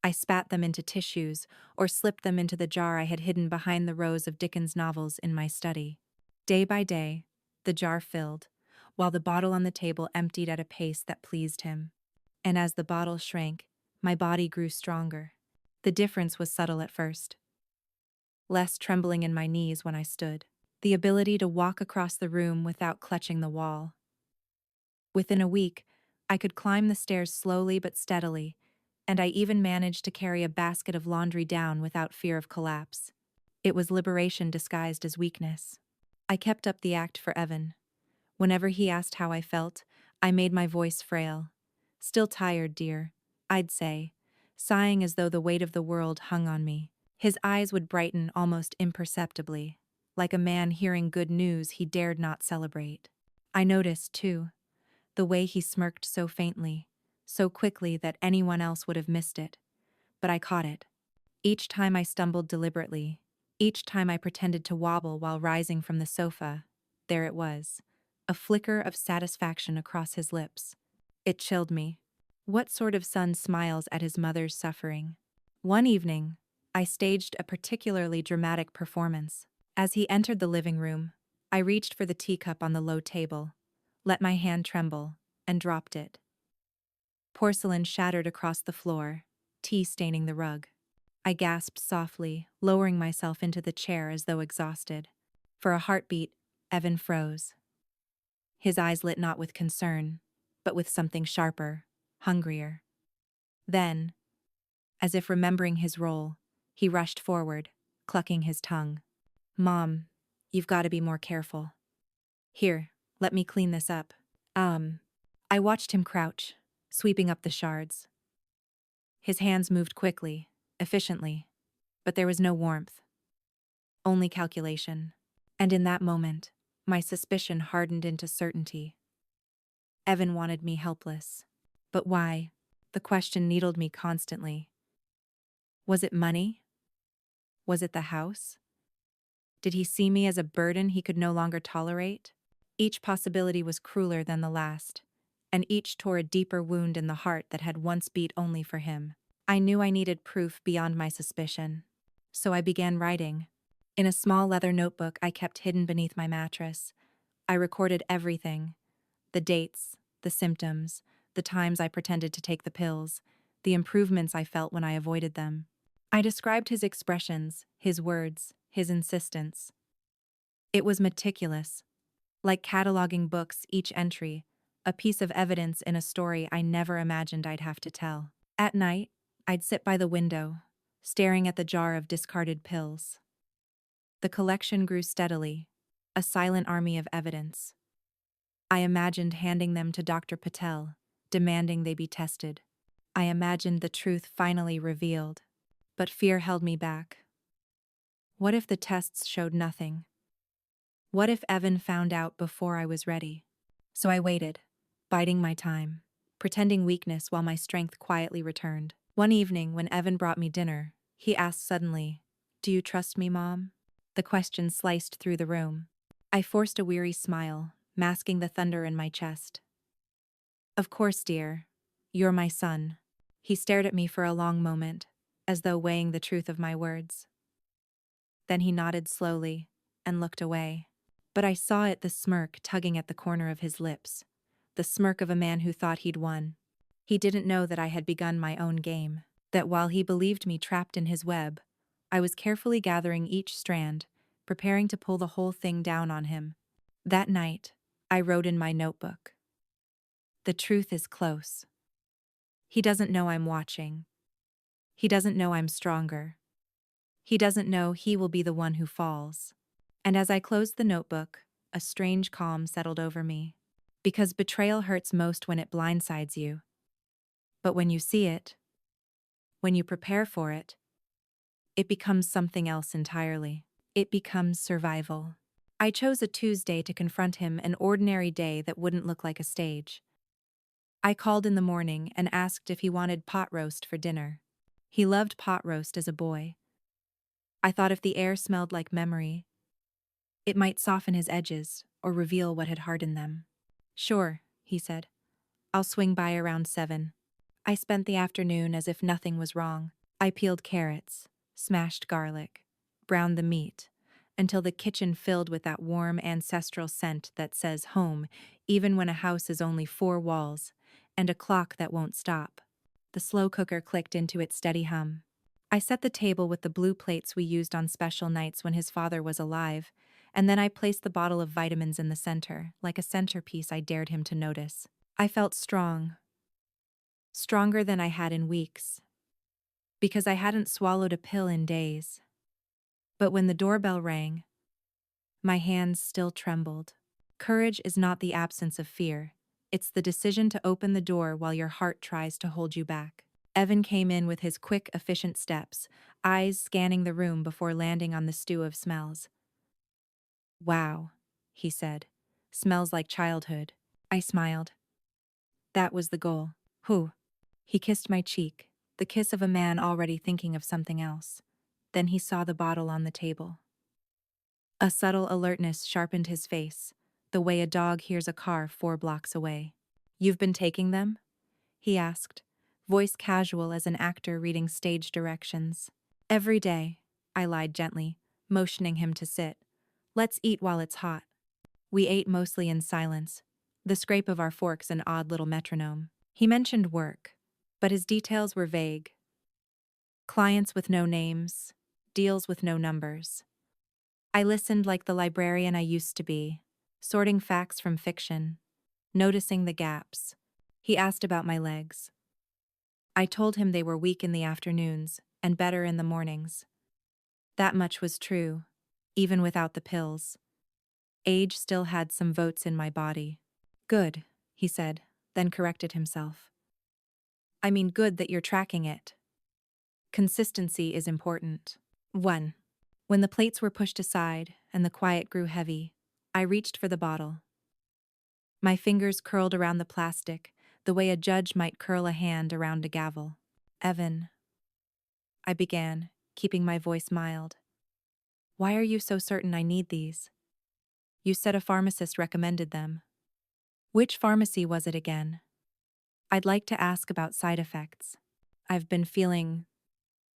I spat them into tissues or slipped them into the jar I had hidden behind the rows of Dickens novels in my study. Day by day, the jar filled, while the bottle on the table emptied at a pace that pleased him. And as the bottle shrank, my body grew stronger. The difference was subtle at first. Less trembling in my knees when I stood. The ability to walk across the room without clutching the wall. Within a week, I could climb the stairs slowly but steadily, and I even managed to carry a basket of laundry down without fear of collapse. It was liberation disguised as weakness. I kept up the act for Evan. Whenever he asked how I felt, I made my voice frail. "Still tired, dear," I'd say, sighing as though the weight of the world hung on me. His eyes would brighten almost imperceptibly, like a man hearing good news he dared not celebrate. I noticed, too, the way he smirked so faintly, so quickly that anyone else would have missed it. But I caught it. Each time I stumbled deliberately, each time I pretended to wobble while rising from the sofa, there it was, a flicker of satisfaction across his lips. It chilled me. What sort of son smiles at his mother's suffering? One evening, I staged a particularly dramatic performance. As he entered the living room, I reached for the teacup on the low table, let my hand tremble, and dropped it. Porcelain shattered across the floor, tea staining the rug. I gasped softly, lowering myself into the chair as though exhausted. For a heartbeat, Evan froze. His eyes lit not with concern, but with something sharper, hungrier. Then, as if remembering his role, he rushed forward, clucking his tongue. "Mom, you've got to be more careful. Here, let me clean this up." I watched him crouch, sweeping up the shards. His hands moved quickly, efficiently, but there was no warmth, only calculation. And in that moment, my suspicion hardened into certainty. Evan wanted me helpless. But why? The question needled me constantly. Was it money? Was it the house? Did he see me as a burden he could no longer tolerate? Each possibility was crueler than the last, and each tore a deeper wound in the heart that had once beat only for him. I knew I needed proof beyond my suspicion. So I began writing. In a small leather notebook I kept hidden beneath my mattress, I recorded everything: the dates, the symptoms, the times I pretended to take the pills, the improvements I felt when I avoided them. I described his expressions, his words, his insistence. It was meticulous, like cataloging books, each entry, a piece of evidence in a story I never imagined I'd have to tell. At night, I'd sit by the window, staring at the jar of discarded pills. The collection grew steadily, a silent army of evidence. I imagined handing them to Dr. Patel, demanding they be tested. I imagined the truth finally revealed. But fear held me back. What if the tests showed nothing? What if Evan found out before I was ready? So I waited, biding my time, pretending weakness while my strength quietly returned. One evening, when Evan brought me dinner, he asked suddenly, "Do you trust me, Mom?" The question sliced through the room. I forced a weary smile, masking the thunder in my chest. "Of course, dear. You're my son." He stared at me for a long moment, as though weighing the truth of my words. Then he nodded slowly and looked away. But I saw it, the smirk tugging at the corner of his lips, the smirk of a man who thought he'd won. He didn't know that I had begun my own game, that while he believed me trapped in his web, I was carefully gathering each strand, preparing to pull the whole thing down on him. That night, I wrote in my notebook, "The truth is close. He doesn't know I'm watching. He doesn't know I'm stronger. He doesn't know he will be the one who falls." And as I closed the notebook, a strange calm settled over me. Because betrayal hurts most when it blindsides you. But when you see it, when you prepare for it, it becomes something else entirely. It becomes survival. I chose a Tuesday to confront him, an ordinary day that wouldn't look like a stage. I called in the morning and asked if he wanted pot roast for dinner. He loved pot roast as a boy. I thought if the air smelled like memory, it might soften his edges or reveal what had hardened them. "Sure," he said. "I'll swing by around 7. I spent the afternoon as if nothing was wrong. I peeled carrots, smashed garlic, browned the meat, until the kitchen filled with that warm ancestral scent that says home, even when a house is only 4 walls, and a clock that won't stop. The slow cooker clicked into its steady hum. I set the table with the blue plates we used on special nights when his father was alive, and then I placed the bottle of vitamins in the center, like a centerpiece I dared him to notice. I felt strong. Stronger than I had in weeks. Because I hadn't swallowed a pill in days. But when the doorbell rang, my hands still trembled. Courage is not the absence of fear. It's the decision to open the door while your heart tries to hold you back. Evan came in with his quick, efficient steps, eyes scanning the room before landing on the stew of smells. "Wow," he said. "Smells like childhood." I smiled. That was the goal. "Who?" He kissed my cheek, the kiss of a man already thinking of something else. Then he saw the bottle on the table. A subtle alertness sharpened his face, the way a dog hears a car 4 blocks away. "You've been taking them?" he asked, voice casual as an actor reading stage directions. "Every day," I lied gently, motioning him to sit. "Let's eat while it's hot." We ate mostly in silence, the scrape of our forks an odd little metronome. He mentioned work, but his details were vague. Clients with no names, deals with no numbers. I listened like the librarian I used to be, sorting facts from fiction, noticing the gaps. He asked about my legs. I told him they were weak in the afternoons and better in the mornings. That much was true, even without the pills. Age still had some votes in my body. "Good," he said, then corrected himself. "I mean good that you're tracking it. Consistency is important." 1. When the plates were pushed aside and the quiet grew heavy, I reached for the bottle. My fingers curled around the plastic, the way a judge might curl a hand around a gavel. "Evan," I began, keeping my voice mild. Why are you so certain I need these? You said a pharmacist recommended them. Which pharmacy was it again? I'd like to ask about side effects. I've been feeling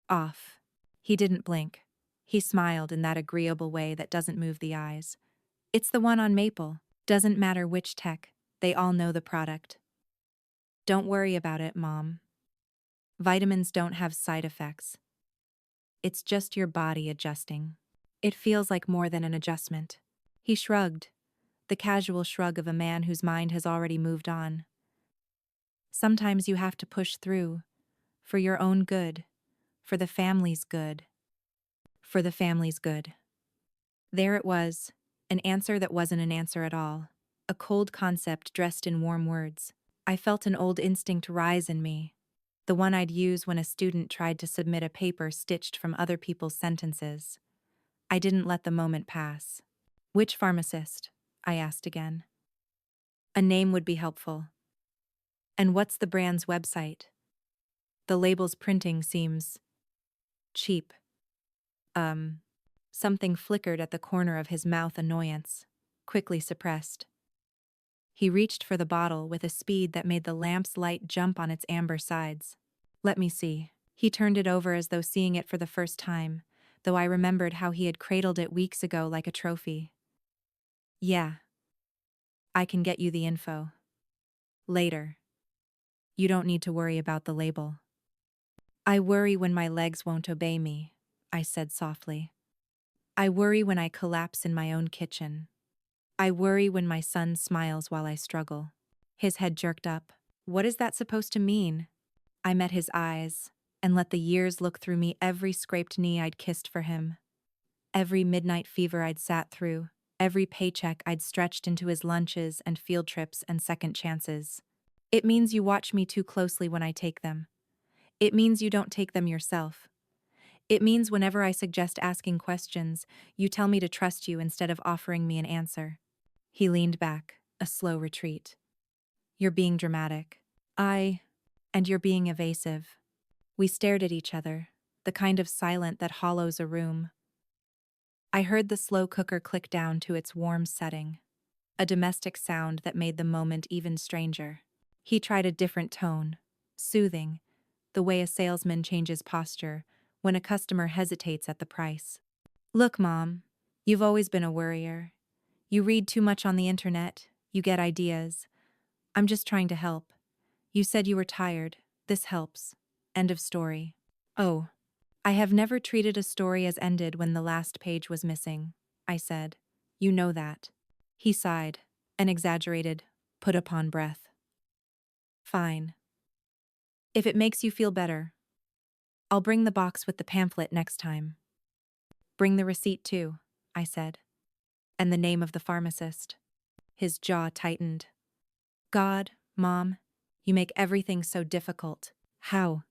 off. He didn't blink. He smiled in that agreeable way that doesn't move the eyes. It's the one on Maple. Doesn't matter which tech, they all know the product. Don't worry about it, Mom. Vitamins don't have side effects. It's just your body adjusting. It feels like more than an adjustment. He shrugged, the casual shrug of a man whose mind has already moved on. Sometimes you have to push through, for your own good, for the family's good. For the family's good. There it was, an answer that wasn't an answer at all, a cold concept dressed in warm words. I felt an old instinct rise in me, the one I'd use when a student tried to submit a paper stitched from other people's sentences. I didn't let the moment pass. Which pharmacist? I asked again. A name would be helpful. And what's the brand's website? The label's printing seems cheap. Something flickered at the corner of his mouth, annoyance, quickly suppressed. He reached for the bottle with a speed that made the lamp's light jump on its amber sides. Let me see. He turned it over as though seeing it for the first time, though I remembered how he had cradled it weeks ago like a trophy. Yeah. I can get you the info. Later. You don't need to worry about the label. I worry when my legs won't obey me, I said softly. I worry when I collapse in my own kitchen. I worry when my son smiles while I struggle. His head jerked up. What is that supposed to mean? I met his eyes, and let the years look through me every scraped knee I'd kissed for him. Every midnight fever I'd sat through, every paycheck I'd stretched into his lunches and field trips and second chances. It means you watch me too closely when I take them. It means you don't take them yourself. It means whenever I suggest asking questions, you tell me to trust you instead of offering me an answer. He leaned back, a slow retreat. You're being dramatic. And you're being evasive. We stared at each other, the kind of silent that hollows a room. I heard the slow cooker click down to its warm setting, a domestic sound that made the moment even stranger. He tried a different tone, soothing, the way a salesman changes posture when a customer hesitates at the price. Look, Mom, you've always been a worrier. You read too much on the internet, you get ideas. I'm just trying to help. You said you were tired. This helps. End of story. Oh, I have never treated a story as ended when the last page was missing, I said. You know that. He sighed, an exaggerated, put upon breath. Fine. If it makes you feel better, I'll bring the box with the pamphlet next time. Bring the receipt too, I said. And the name of the pharmacist. His jaw tightened. God, Mom, you make everything so difficult. How?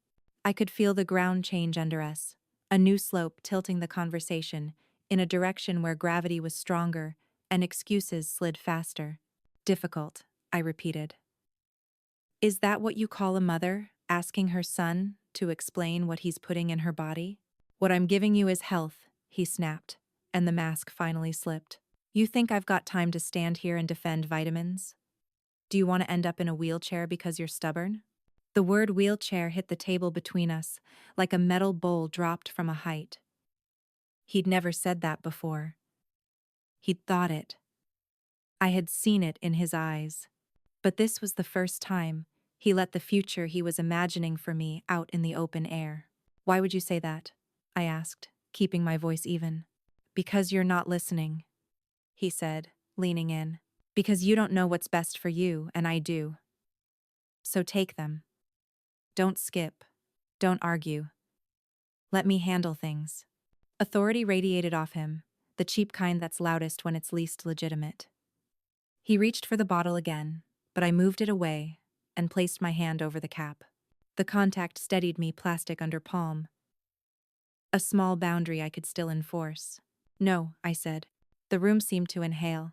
I could feel the ground change under us, a new slope tilting the conversation in a direction where gravity was stronger and excuses slid faster. Difficult, I repeated. Is that what you call a mother, asking her son to explain what he's putting in her body? What I'm giving you is health, he snapped, and the mask finally slipped. You think I've got time to stand here and defend vitamins? Do you want to end up in a wheelchair because you're stubborn? The word wheelchair hit the table between us, like a metal bowl dropped from a height. He'd never said that before. He'd thought it. I had seen it in his eyes. But this was the first time he let the future he was imagining for me out in the open air. Why would you say that? I asked, keeping my voice even. Because you're not listening, he said, leaning in. Because you don't know what's best for you, and I do. So take them. Don't skip. Don't argue. Let me handle things. Authority radiated off him, the cheap kind that's loudest when it's least legitimate. He reached for the bottle again, but I moved it away and placed my hand over the cap. The contact steadied me, plastic under palm. A small boundary I could still enforce. No, I said. The room seemed to inhale.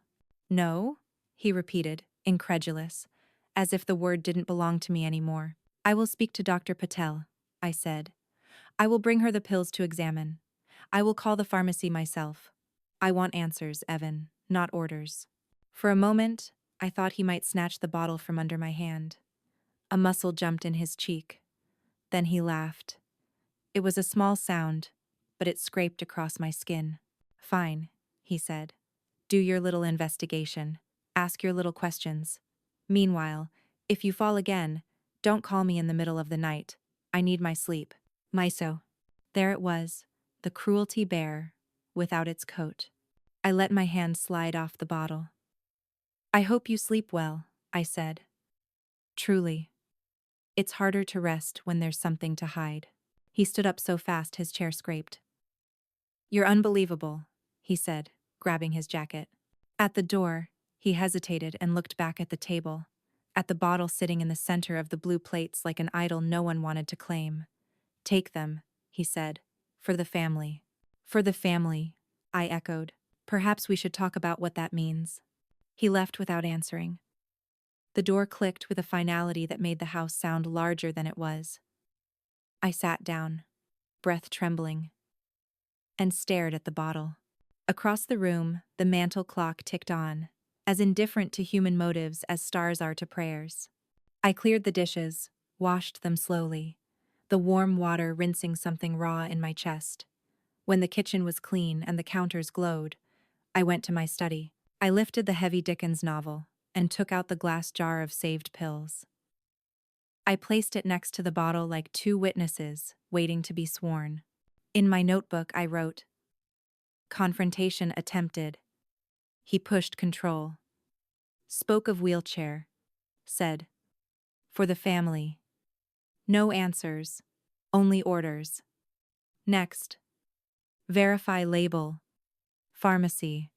No? He repeated, incredulous, as if the word didn't belong to me anymore. I will speak to Dr. Patel, I said. I will bring her the pills to examine. I will call the pharmacy myself. I want answers, Evan, not orders. For a moment, I thought he might snatch the bottle from under my hand. A muscle jumped in his cheek. Then he laughed. It was a small sound, but it scraped across my skin. Fine, he said. Do your little investigation. Ask your little questions. Meanwhile, if you fall again, don't call me in the middle of the night. I need my sleep. Miso. There it was, the cruelty bear, without its coat. I let my hand slide off the bottle. I hope you sleep well, I said. Truly. It's harder to rest when there's something to hide. He stood up so fast his chair scraped. You're unbelievable, he said, grabbing his jacket. At the door, he hesitated and looked back at the table, at the bottle sitting in the center of the blue plates like an idol no one wanted to claim. Take them, he said, for the family. For the family, I echoed. Perhaps we should talk about what that means. He left without answering. The door clicked with a finality that made the house sound larger than it was. I sat down, breath trembling, and stared at the bottle. Across the room, the mantel clock ticked on, as indifferent to human motives as stars are to prayers. I cleared the dishes, washed them slowly, the warm water rinsing something raw in my chest. When the kitchen was clean and the counters glowed, I went to my study. I lifted the heavy Dickens novel and took out the glass jar of saved pills. I placed it next to the bottle like two witnesses waiting to be sworn. In my notebook, I wrote, confrontation attempted. He pushed control. Spoke of wheelchair. Said, for the family. No answers. Only orders. Next. Verify label. Pharmacy.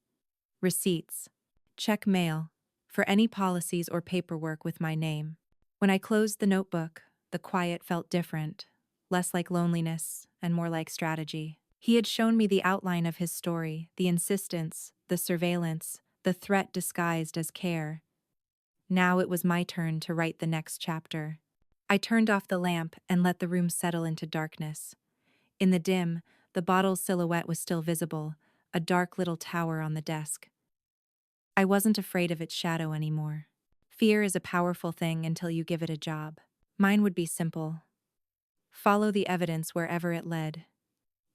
Receipts. Check mail. For any policies or paperwork with my name. When I closed the notebook, the quiet felt different, less like loneliness and more like strategy. He had shown me the outline of his story, the insistence, the surveillance, the threat disguised as care. Now it was my turn to write the next chapter. I turned off the lamp and let the room settle into darkness. In the dim, the bottle's silhouette was still visible, a dark little tower on the desk. I wasn't afraid of its shadow anymore. Fear is a powerful thing until you give it a job. Mine would be simple. Follow the evidence wherever it led,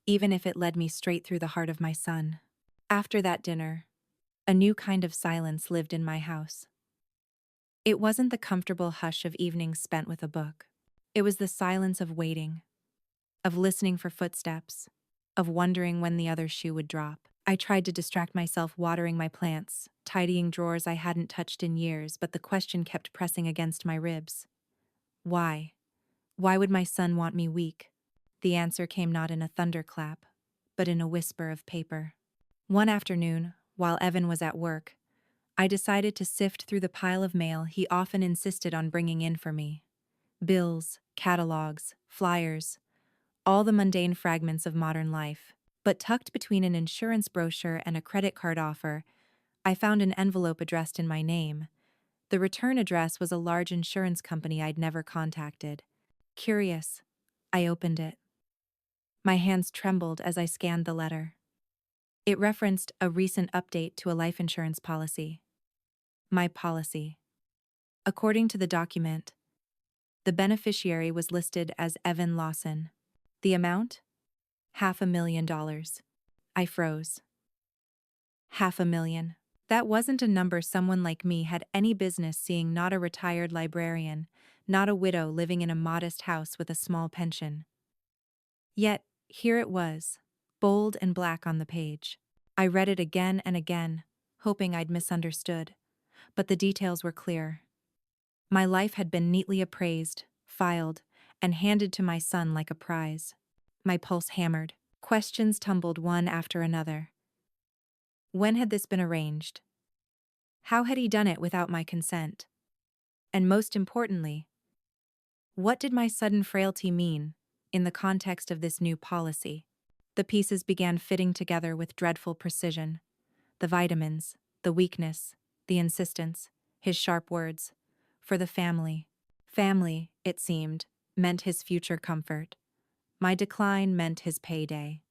even if it led me straight through the heart of my son. After that dinner, a new kind of silence lived in my house. It wasn't the comfortable hush of evenings spent with a book. It was the silence of waiting, of listening for footsteps, of wondering when the other shoe would drop. I tried to distract myself watering my plants, tidying drawers I hadn't touched in years, but the question kept pressing against my ribs. Why? Why would my son want me weak? The answer came not in a thunderclap, but in a whisper of paper. One afternoon, while Evan was at work, I decided to sift through the pile of mail he often insisted on bringing in for me. Bills, catalogs, flyers, all the mundane fragments of modern life. But tucked between an insurance brochure and a credit card offer, I found an envelope addressed in my name. The return address was a large insurance company I'd never contacted. Curious, I opened it. My hands trembled as I scanned the letter. It referenced a recent update to a life insurance policy. My policy. According to the document, the beneficiary was listed as Evan Lawson. The amount? $500,000. I froze. $500,000. That wasn't a number someone like me had any business seeing, not a retired librarian, not a widow living in a modest house with a small pension. Yet, here it was, bold and black on the page. I read it again and again, hoping I'd misunderstood, but the details were clear. My life had been neatly appraised, filed, and handed to my son like a prize. My pulse hammered. Questions tumbled one after another. When had this been arranged? How had he done it without my consent? And most importantly, what did my sudden frailty mean in the context of this new policy? The pieces began fitting together with dreadful precision. The vitamins, the weakness, the insistence, his sharp words. For the family. Family, it seemed, meant his future comfort. My decline meant his payday.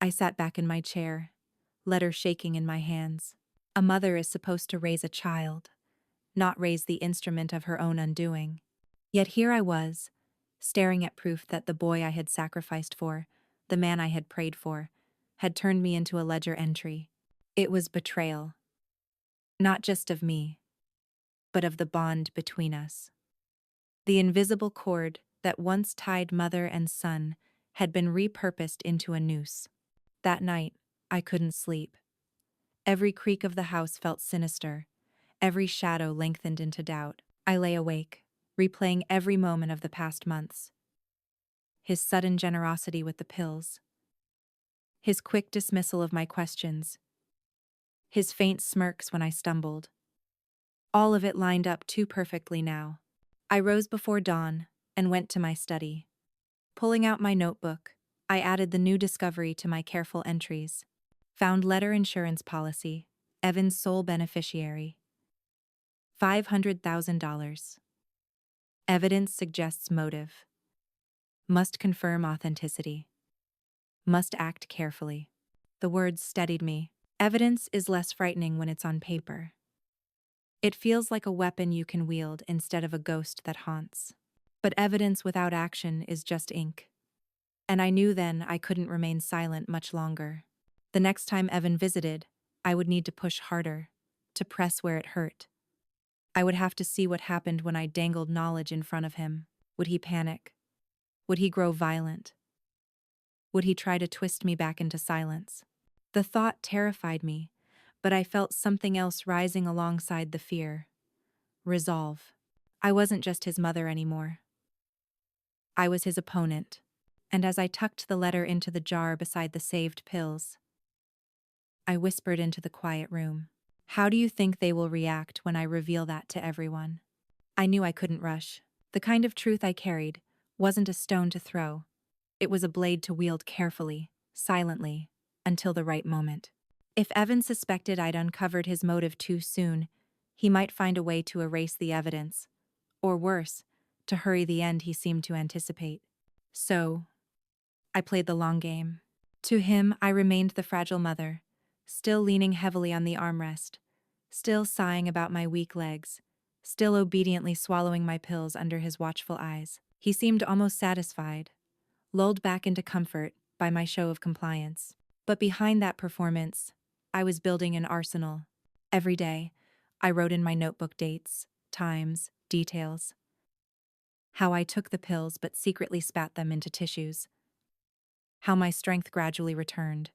I sat back in my chair, letter shaking in my hands. A mother is supposed to raise a child, not raise the instrument of her own undoing. Yet here I was, staring at proof that the boy I had sacrificed for, the man I had prayed for, had turned me into a ledger entry. It was betrayal. Not just of me, but of the bond between us. The invisible cord that once tied mother and son had been repurposed into a noose. That night, I couldn't sleep. Every creak of the house felt sinister. Every shadow lengthened into doubt. I lay awake, replaying every moment of the past months. His sudden generosity with the pills. His quick dismissal of my questions. His faint smirks when I stumbled. All of it lined up too perfectly now. I rose before dawn and went to my study. Pulling out my notebook, I added the new discovery to my careful entries. Found letter insurance policy, Evan's sole beneficiary. $500,000. Evidence suggests motive. Must confirm authenticity. Must act carefully. The words steadied me. Evidence is less frightening when it's on paper. It feels like a weapon you can wield instead of a ghost that haunts. But evidence without action is just ink. And I knew then I couldn't remain silent much longer. The next time Evan visited, I would need to push harder, to press where it hurt. I would have to see what happened when I dangled knowledge in front of him. Would he panic? Would he grow violent? Would he try to twist me back into silence? The thought terrified me, but I felt something else rising alongside the fear. Resolve. I wasn't just his mother anymore. I was his opponent. And as I tucked the letter into the jar beside the saved pills, I whispered into the quiet room. How do you think they will react when I reveal that to everyone? I knew I couldn't rush. The kind of truth I carried wasn't a stone to throw. It was a blade to wield carefully, silently, until the right moment. If Evan suspected I'd uncovered his motive too soon, he might find a way to erase the evidence, or worse, to hurry the end he seemed to anticipate. So, I played the long game. To him, I remained the fragile mother, still leaning heavily on the armrest, still sighing about my weak legs, still obediently swallowing my pills under his watchful eyes. He seemed almost satisfied, lulled back into comfort by my show of compliance. But behind that performance, I was building an arsenal. Every day, I wrote in my notebook dates, times, details. How I took the pills but secretly spat them into tissues. How my strength gradually returned.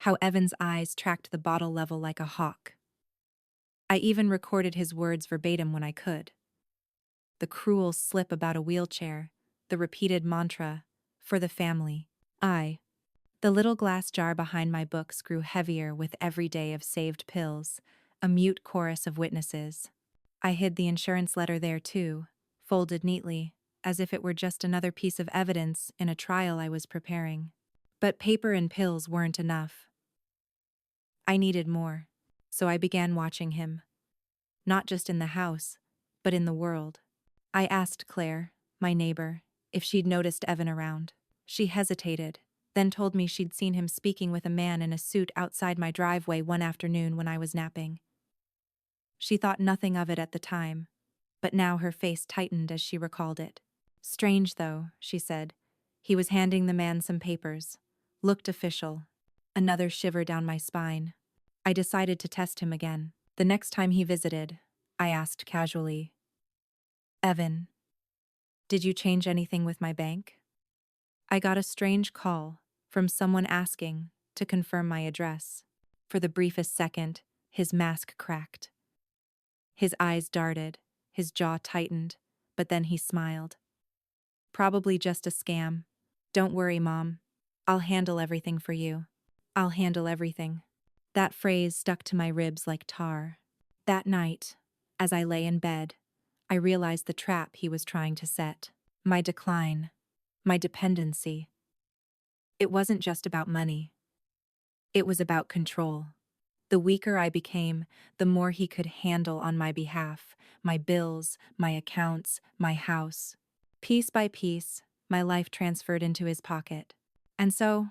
How Evan's eyes tracked the bottle level like a hawk. I even recorded his words verbatim when I could. The cruel slip about a wheelchair, the repeated mantra, for the family. The little glass jar behind my books grew heavier with every day of saved pills, a mute chorus of witnesses. I hid the insurance letter there too, folded neatly, as if it were just another piece of evidence in a trial I was preparing. But paper and pills weren't enough. I needed more, so I began watching him. Not just in the house, but in the world. I asked Claire, my neighbor, if she'd noticed Evan around. She hesitated, then told me she'd seen him speaking with a man in a suit outside my driveway one afternoon when I was napping. She thought nothing of it at the time, but now her face tightened as she recalled it. Strange though, she said. He was handing the man some papers. Looked official. Another shiver down my spine. I decided to test him again. The next time he visited, I asked casually, Evan, did you change anything with my bank? I got a strange call from someone asking to confirm my address. For the briefest second, his mask cracked. His eyes darted, his jaw tightened, but then he smiled. Probably just a scam. Don't worry, Mom. I'll handle everything for you. I'll handle everything. That phrase stuck to my ribs like tar. That night, as I lay in bed, I realized the trap he was trying to set. My decline. My dependency. It wasn't just about money. It was about control. The weaker I became, the more he could handle on my behalf, my bills, my accounts, my house. Piece by piece, my life transferred into his pocket. And so,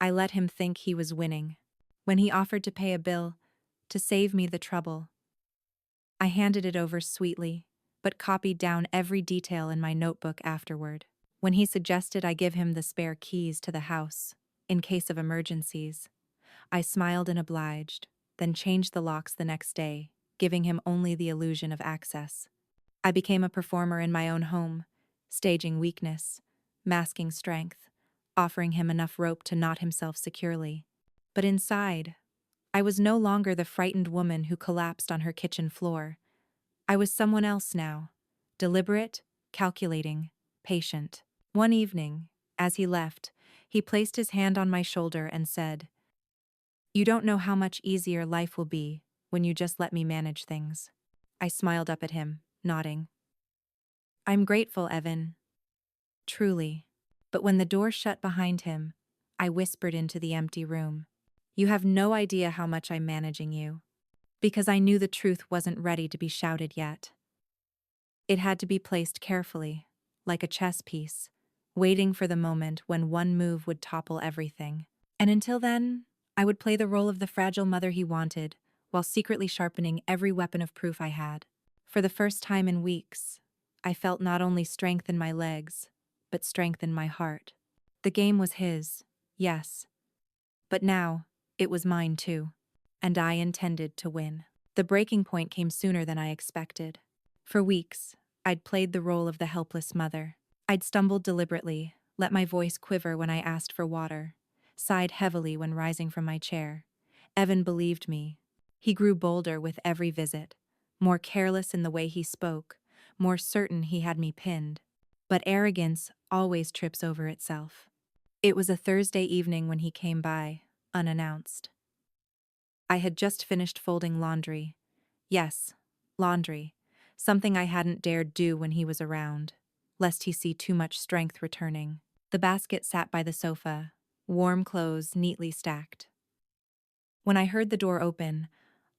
I let him think he was winning. When he offered to pay a bill, to save me the trouble, I handed it over sweetly, but copied down every detail in my notebook afterward. When he suggested I give him the spare keys to the house, in case of emergencies, I smiled and obliged, then changed the locks the next day, giving him only the illusion of access. I became a performer in my own home, staging weakness, masking strength, offering him enough rope to knot himself securely. But inside, I was no longer the frightened woman who collapsed on her kitchen floor. I was someone else now, deliberate, calculating, patient. One evening, as he left, he placed his hand on my shoulder and said, "You don't know how much easier life will be when you just let me manage things." I smiled up at him, nodding. "I'm grateful, Evan. Truly." But when the door shut behind him, I whispered into the empty room, "You have no idea how much I'm managing you." Because I knew the truth wasn't ready to be shouted yet. It had to be placed carefully, like a chess piece, waiting for the moment when one move would topple everything. And until then, I would play the role of the fragile mother he wanted, while secretly sharpening every weapon of proof I had. For the first time in weeks, I felt not only strength in my legs, but strength in my heart. The game was his, yes, but now, it was mine too, and I intended to win. The breaking point came sooner than I expected. For weeks, I'd played the role of the helpless mother. I'd stumbled deliberately, let my voice quiver when I asked for water, sighed heavily when rising from my chair. Evan believed me. He grew bolder with every visit, more careless in the way he spoke, more certain he had me pinned. But arrogance always trips over itself. It was a Thursday evening when he came by, unannounced. I had just finished folding laundry. Yes, laundry. Something I hadn't dared do when he was around, lest he see too much strength returning. The basket sat by the sofa, warm clothes neatly stacked. When I heard the door open,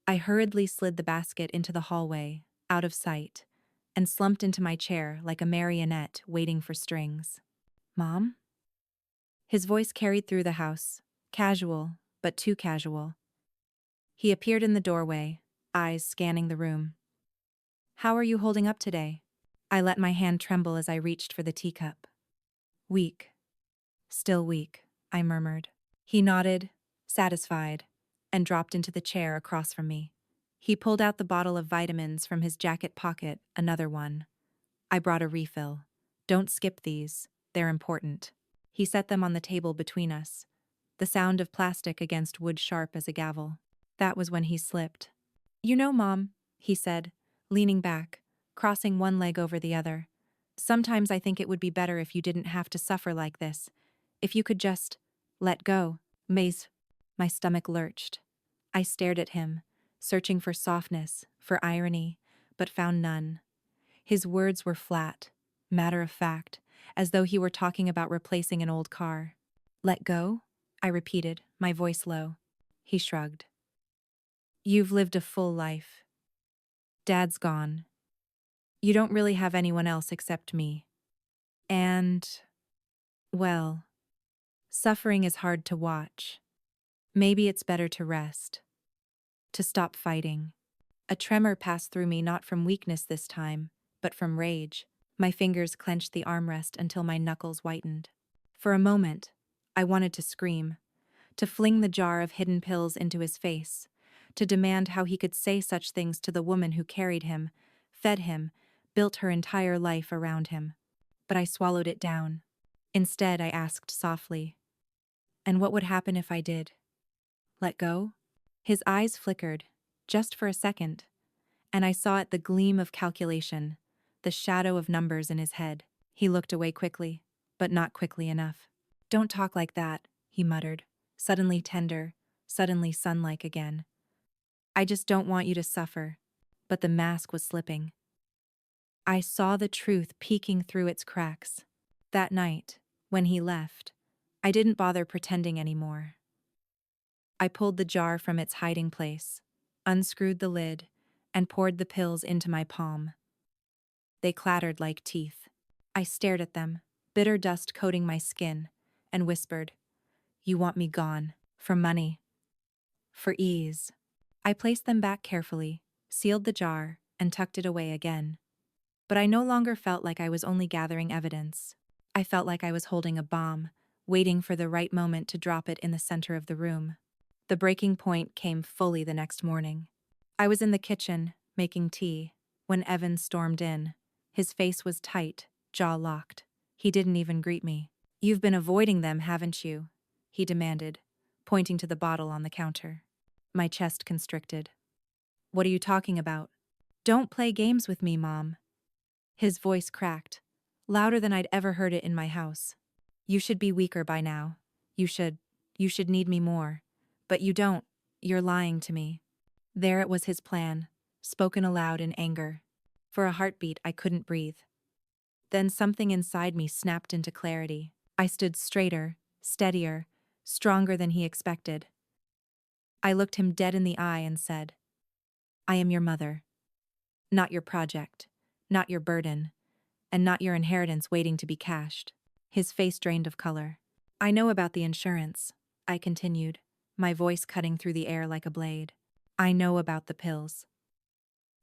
I hurriedly slid the basket into the hallway, out of sight, and slumped into my chair like a marionette waiting for strings. "Mom?" His voice carried through the house, casual, but too casual. He appeared in the doorway, eyes scanning the room. "How are you holding up today?" I let my hand tremble as I reached for the teacup. "Weak. Still weak," I murmured. He nodded, satisfied, and dropped into the chair across from me. He pulled out the bottle of vitamins from his jacket pocket, another one. "I brought a refill. Don't skip these, they're important." He set them on the table between us, the sound of plastic against wood sharp as a gavel. That was when he slipped. "You know, Mom," he said, leaning back, crossing one leg over the other. "Sometimes I think it would be better if you didn't have to suffer like this. If you could just let go." Maze. My stomach lurched. I stared at him, searching for softness, for irony, but found none. His words were flat, matter of fact, as though he were talking about replacing an old car. "Let go?" I repeated, my voice low. He shrugged. "You've lived a full life. Dad's gone. You don't really have anyone else except me. And, well, suffering is hard to watch. Maybe it's better to rest. To stop fighting." A tremor passed through me, not from weakness this time, but from rage. My fingers clenched the armrest until my knuckles whitened. For a moment, I wanted to scream, to fling the jar of hidden pills into his face, to demand how he could say such things to the woman who carried him, fed him, built her entire life around him. But I swallowed it down. Instead, I asked softly, "And what would happen if I did? Let go?" His eyes flickered, just for a second, and I saw it the gleam of calculation, the shadow of numbers in his head. He looked away quickly, but not quickly enough. "Don't talk like that," he muttered, suddenly tender, suddenly sun-like again. "I just don't want you to suffer." But the mask was slipping. I saw the truth peeking through its cracks. That night, when he left, I didn't bother pretending anymore. I pulled the jar from its hiding place, unscrewed the lid, and poured the pills into my palm. They clattered like teeth. I stared at them, bitter dust coating my skin, and whispered, "You want me gone. For money. For ease." I placed them back carefully, sealed the jar, and tucked it away again. But I no longer felt like I was only gathering evidence. I felt like I was holding a bomb, waiting for the right moment to drop it in the center of the room. The breaking point came fully the next morning. I was in the kitchen, making tea, when Evan stormed in. His face was tight, jaw locked. He didn't even greet me. "You've been avoiding them, haven't you?" he demanded, pointing to the bottle on the counter. My chest constricted. "What are you talking about?" "Don't play games with me, Mom." His voice cracked, louder than I'd ever heard it in my house. "You should be weaker by now. You should need me more. But you don't. You're lying to me." There it was, his plan, spoken aloud in anger. For a heartbeat, I couldn't breathe. Then something inside me snapped into clarity. I stood straighter, steadier, stronger than he expected. I looked him dead in the eye and said, "I am your mother. Not your project, not your burden, and not your inheritance waiting to be cashed." His face drained of color. "I know about the insurance," I continued, my voice cutting through the air like a blade. "I know about the pills.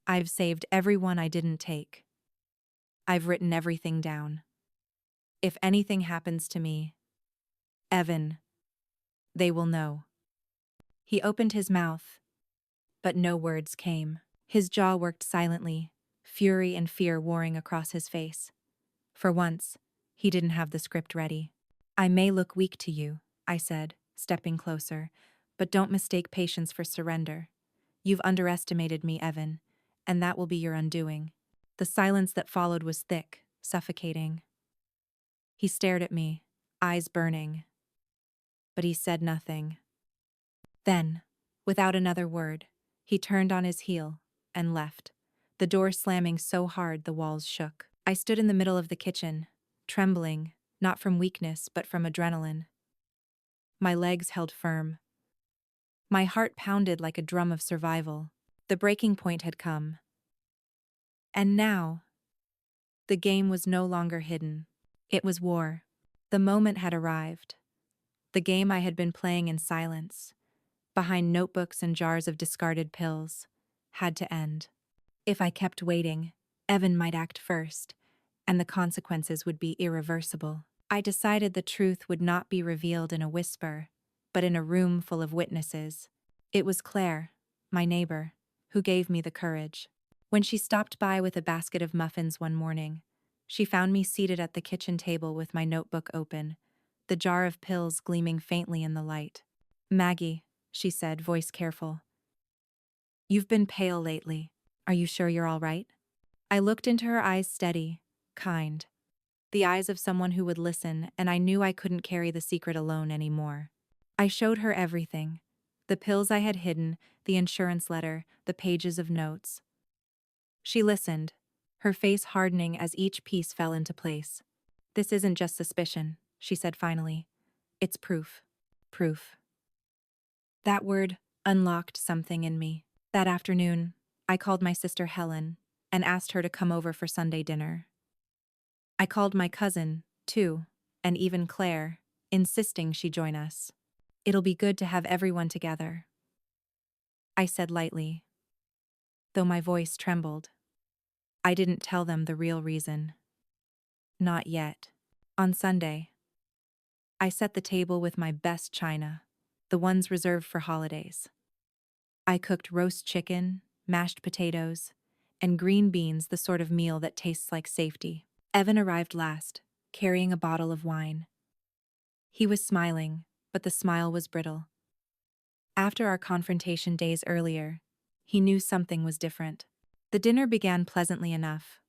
I've saved every one I didn't take. I've written everything down. If anything happens to me, Evan, they will know." He opened his mouth, but no words came. His jaw worked silently, fury and fear warring across his face. For once, he didn't have the script ready. "I may look weak to you," I said, stepping closer, "but don't mistake patience for surrender. You've underestimated me, Evan, and that will be your undoing." The silence that followed was thick, suffocating. He stared at me, eyes burning, but he said nothing. Then, without another word, he turned on his heel and left, the door slamming so hard the walls shook. I stood in the middle of the kitchen, trembling, not from weakness but from adrenaline. My legs held firm. My heart pounded like a drum of survival. The breaking point had come. And now, the game was no longer hidden. It was war. The moment had arrived. The game I had been playing in silence, behind notebooks and jars of discarded pills, had to end. If I kept waiting, Evan might act first, and the consequences would be irreversible. I decided the truth would not be revealed in a whisper, but in a room full of witnesses. It was Claire, my neighbor, who gave me the courage. When she stopped by with a basket of muffins one morning, she found me seated at the kitchen table with my notebook open, the jar of pills gleaming faintly in the light. "Maggie," she said, voice careful, "you've been pale lately. Are you sure you're all right?" I looked into her eyes, steady, kind. The eyes of someone who would listen, and I knew I couldn't carry the secret alone anymore. I showed her everything. The pills I had hidden, the insurance letter, the pages of notes. She listened, her face hardening as each piece fell into place. "This isn't just suspicion," she said finally. "It's proof." Proof. That word unlocked something in me. That afternoon, I called my sister Helen and asked her to come over for Sunday dinner. I called my cousin, too, and even Claire, insisting she join us. "It'll be good to have everyone together," I said lightly, though my voice trembled. I didn't tell them the real reason. Not yet. On Sunday, I set the table with my best china, the ones reserved for holidays. I cooked roast chicken, mashed potatoes, and green beans, the sort of meal that tastes like safety. Evan arrived last, carrying a bottle of wine. He was smiling, but the smile was brittle. After our confrontation days earlier, he knew something was different. The dinner began pleasantly enough.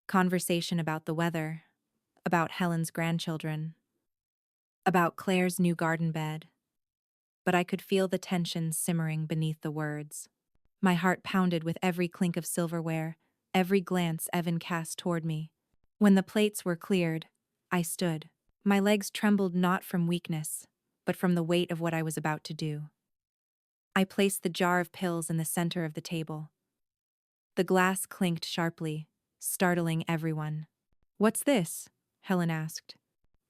Conversation about the weather, about Helen's grandchildren, about Claire's new garden bed. But I could feel the tension simmering beneath the words. My heart pounded with every clink of silverware, every glance Evan cast toward me. When the plates were cleared, I stood. My legs trembled not from weakness, but from the weight of what I was about to do. I placed the jar of pills in the center of the table. The glass clinked sharply, startling everyone. "What's this?" Helen asked.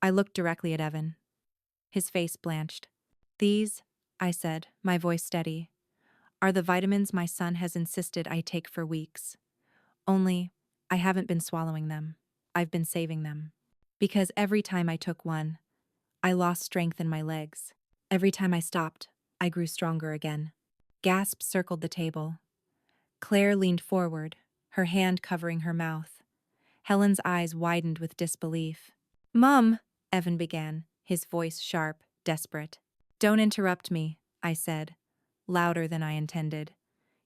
I looked directly at Evan. His face blanched. These, I said, my voice steady, are the vitamins my son has insisted I take for weeks. Only, I haven't been swallowing them. I've been saving them. Because every time I took one, I lost strength in my legs. Every time I stopped, I grew stronger again. Gasps circled the table. Claire leaned forward, her hand covering her mouth. Helen's eyes widened with disbelief. Mum, Evan began, his voice sharp, desperate. Don't interrupt me, I said, louder than I intended.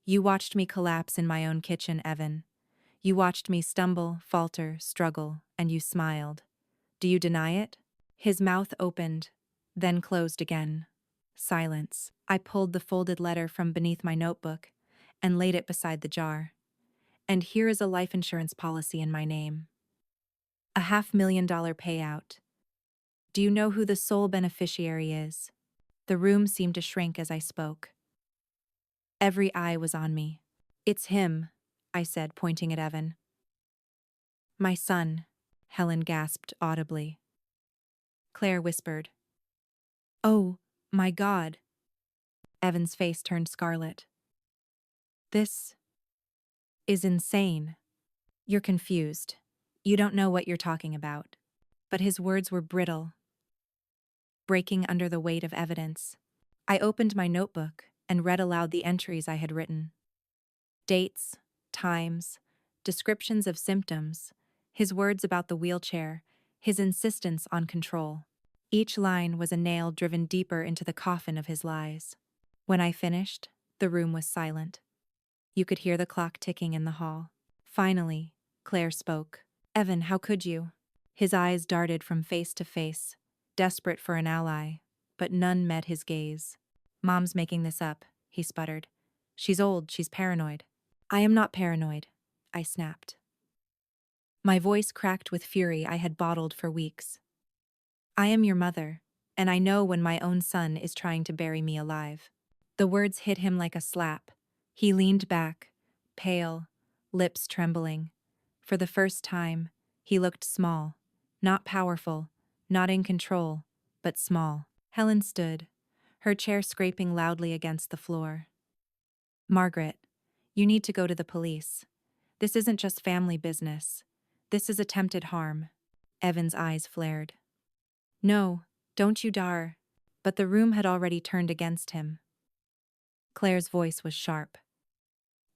You watched me collapse in my own kitchen, Evan. You watched me stumble, falter, struggle, and you smiled. Do you deny it? His mouth opened, then closed again. Silence. I pulled the folded letter from beneath my notebook and laid it beside the jar. And here is a life insurance policy in my name. A $500,000 payout. Do you know who the sole beneficiary is? The room seemed to shrink as I spoke. Every eye was on me. It's him, I said, pointing at Evan. My son, Helen gasped audibly. Claire whispered. Oh, my God. Evan's face turned scarlet. This is insane. You're confused. You don't know what you're talking about. But his words were brittle, breaking under the weight of evidence. I opened my notebook and read aloud the entries I had written. Dates, times, descriptions of symptoms, his words about the wheelchair, his insistence on control. Each line was a nail driven deeper into the coffin of his lies. When I finished, the room was silent. You could hear the clock ticking in the hall. Finally, Claire spoke. Evan, how could you? His eyes darted from face to face, desperate for an ally, but none met his gaze. Mom's making this up, he sputtered. She's old, she's paranoid. I am not paranoid, I snapped. My voice cracked with fury I had bottled for weeks. I am your mother, and I know when my own son is trying to bury me alive. The words hit him like a slap. He leaned back, pale, lips trembling. For the first time, he looked small, not powerful, not in control, but small. Helen stood, her chair scraping loudly against the floor. Margaret, you need to go to the police. This isn't just family business. This is attempted harm. Evan's eyes flared. No, don't you dare. But the room had already turned against him. Claire's voice was sharp.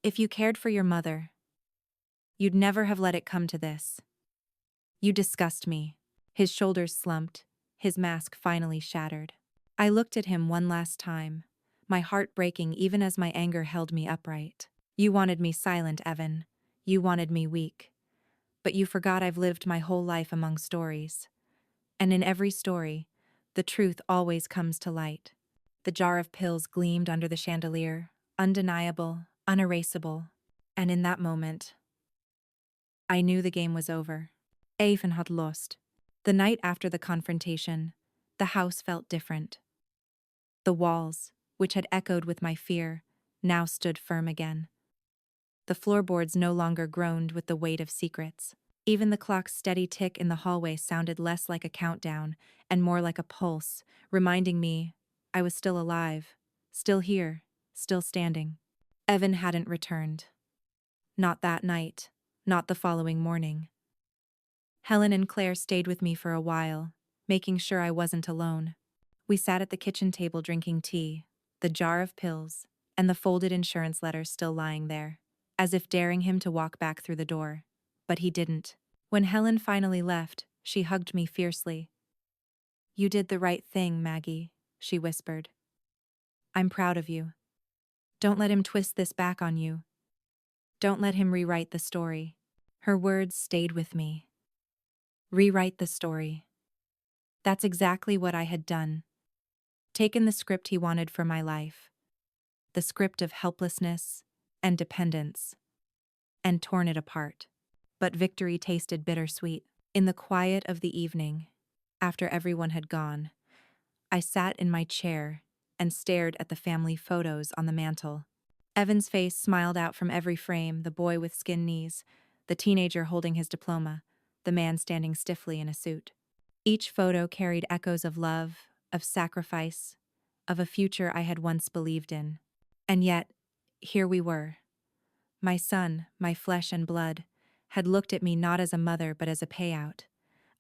If you cared for your mother, you'd never have let it come to this. You disgust me. His shoulders slumped, his mask finally shattered. I looked at him one last time, my heart breaking even as my anger held me upright. You wanted me silent, Evan. You wanted me weak. But you forgot I've lived my whole life among stories. And in every story, the truth always comes to light. The jar of pills gleamed under the chandelier, undeniable, unerasable. And in that moment, I knew the game was over. Evan had lost. The night after the confrontation, the house felt different. The walls, which had echoed with my fear, now stood firm again. The floorboards no longer groaned with the weight of secrets. Even the clock's steady tick in the hallway sounded less like a countdown and more like a pulse, reminding me I was still alive, still here, still standing. Evan hadn't returned. Not that night, not the following morning. Helen and Claire stayed with me for a while, making sure I wasn't alone. We sat at the kitchen table drinking tea, the jar of pills, and the folded insurance letter still lying there, as if daring him to walk back through the door. But he didn't. When Helen finally left, she hugged me fiercely. You did the right thing, Maggie, she whispered. I'm proud of you. Don't let him twist this back on you. Don't let him rewrite the story. Her words stayed with me. Rewrite the story. That's exactly what I had done. Taken the script he wanted for my life. The script of helplessness and dependence. And torn it apart. But victory tasted bittersweet. In the quiet of the evening, after everyone had gone, I sat in my chair and stared at the family photos on the mantel. Evan's face smiled out from every frame, the boy with skin knees, the teenager holding his diploma, the man standing stiffly in a suit. Each photo carried echoes of love, of sacrifice, of a future I had once believed in. And yet, here we were. My son, my flesh and blood, had looked at me not as a mother but as a payout,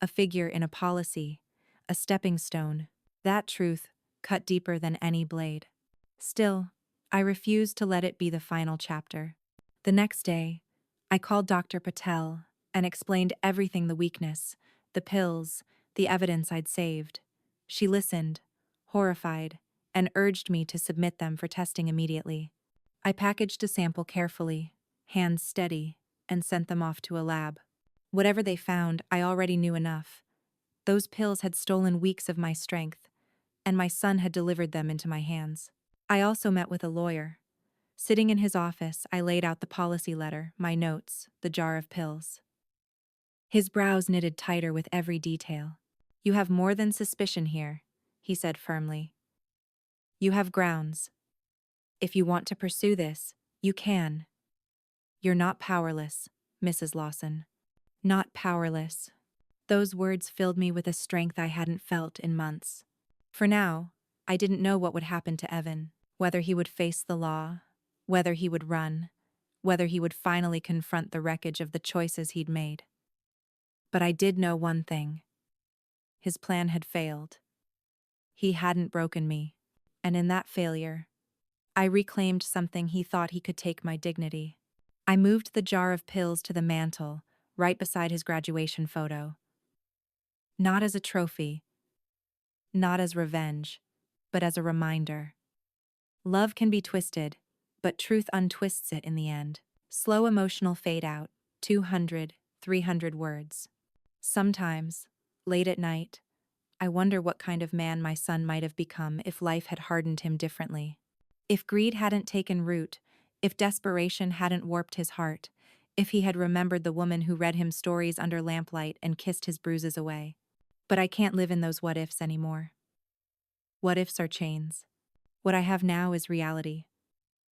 a figure in a policy, a stepping stone. That truth cut deeper than any blade. Still, I refused to let it be the final chapter. The next day, I called Dr. Patel and explained everything: the weakness, the pills, the evidence I'd saved. She listened, horrified, and urged me to submit them for testing immediately. I packaged a sample carefully, hands steady, and sent them off to a lab. Whatever they found, I already knew enough. Those pills had stolen weeks of my strength, and my son had delivered them into my hands. I also met with a lawyer. Sitting in his office, I laid out the policy letter, my notes, the jar of pills. His brows knitted tighter with every detail. "You have more than suspicion here," he said firmly. "You have grounds. If you want to pursue this, you can. You're not powerless, Mrs. Lawson. Not powerless." Those words filled me with a strength I hadn't felt in months. For now, I didn't know what would happen to Evan, whether he would face the law, whether he would run, whether he would finally confront the wreckage of the choices he'd made. But I did know one thing. His plan had failed. He hadn't broken me, and in that failure, I reclaimed something he thought he could take: my dignity. I moved the jar of pills to the mantel, right beside his graduation photo. Not as a trophy, not as revenge, but as a reminder. Love can be twisted, but truth untwists it in the end. Slow emotional fade out, 200, 300 words. Sometimes, late at night, I wonder what kind of man my son might have become if life had hardened him differently. If greed hadn't taken root, if desperation hadn't warped his heart, if he had remembered the woman who read him stories under lamplight and kissed his bruises away. But I can't live in those what-ifs anymore. What-ifs are chains. What I have now is reality.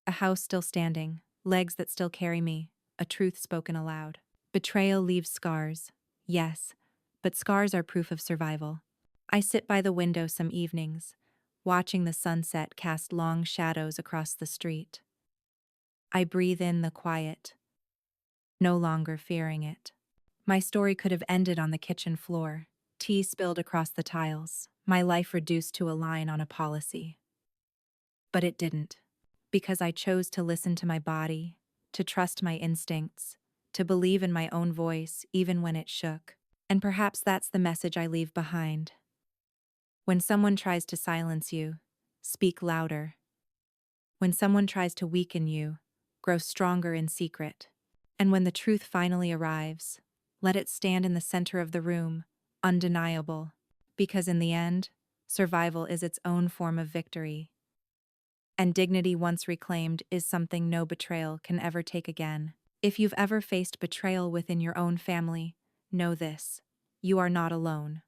A house still standing, legs that still carry me, a truth spoken aloud. Betrayal leaves scars, yes, but scars are proof of survival. I sit by the window some evenings, watching the sunset cast long shadows across the street. I breathe in the quiet, no longer fearing it. My story could have ended on the kitchen floor, tea spilled across the tiles, my life reduced to a line on a policy. But it didn't, because I chose to listen to my body, to trust my instincts, to believe in my own voice even when it shook. And perhaps that's the message I leave behind. When someone tries to silence you, speak louder. When someone tries to weaken you, grow stronger in secret. And when the truth finally arrives, let it stand in the center of the room, undeniable. Because in the end, survival is its own form of victory. And dignity once reclaimed is something no betrayal can ever take again. If you've ever faced betrayal within your own family, know this: you are not alone.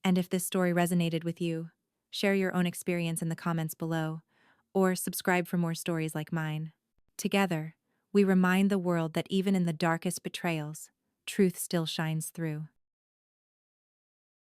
And if this story resonated with you, share your own experience in the comments below, or subscribe for more stories like mine. Together, we remind the world that even in the darkest betrayals, truth still shines through.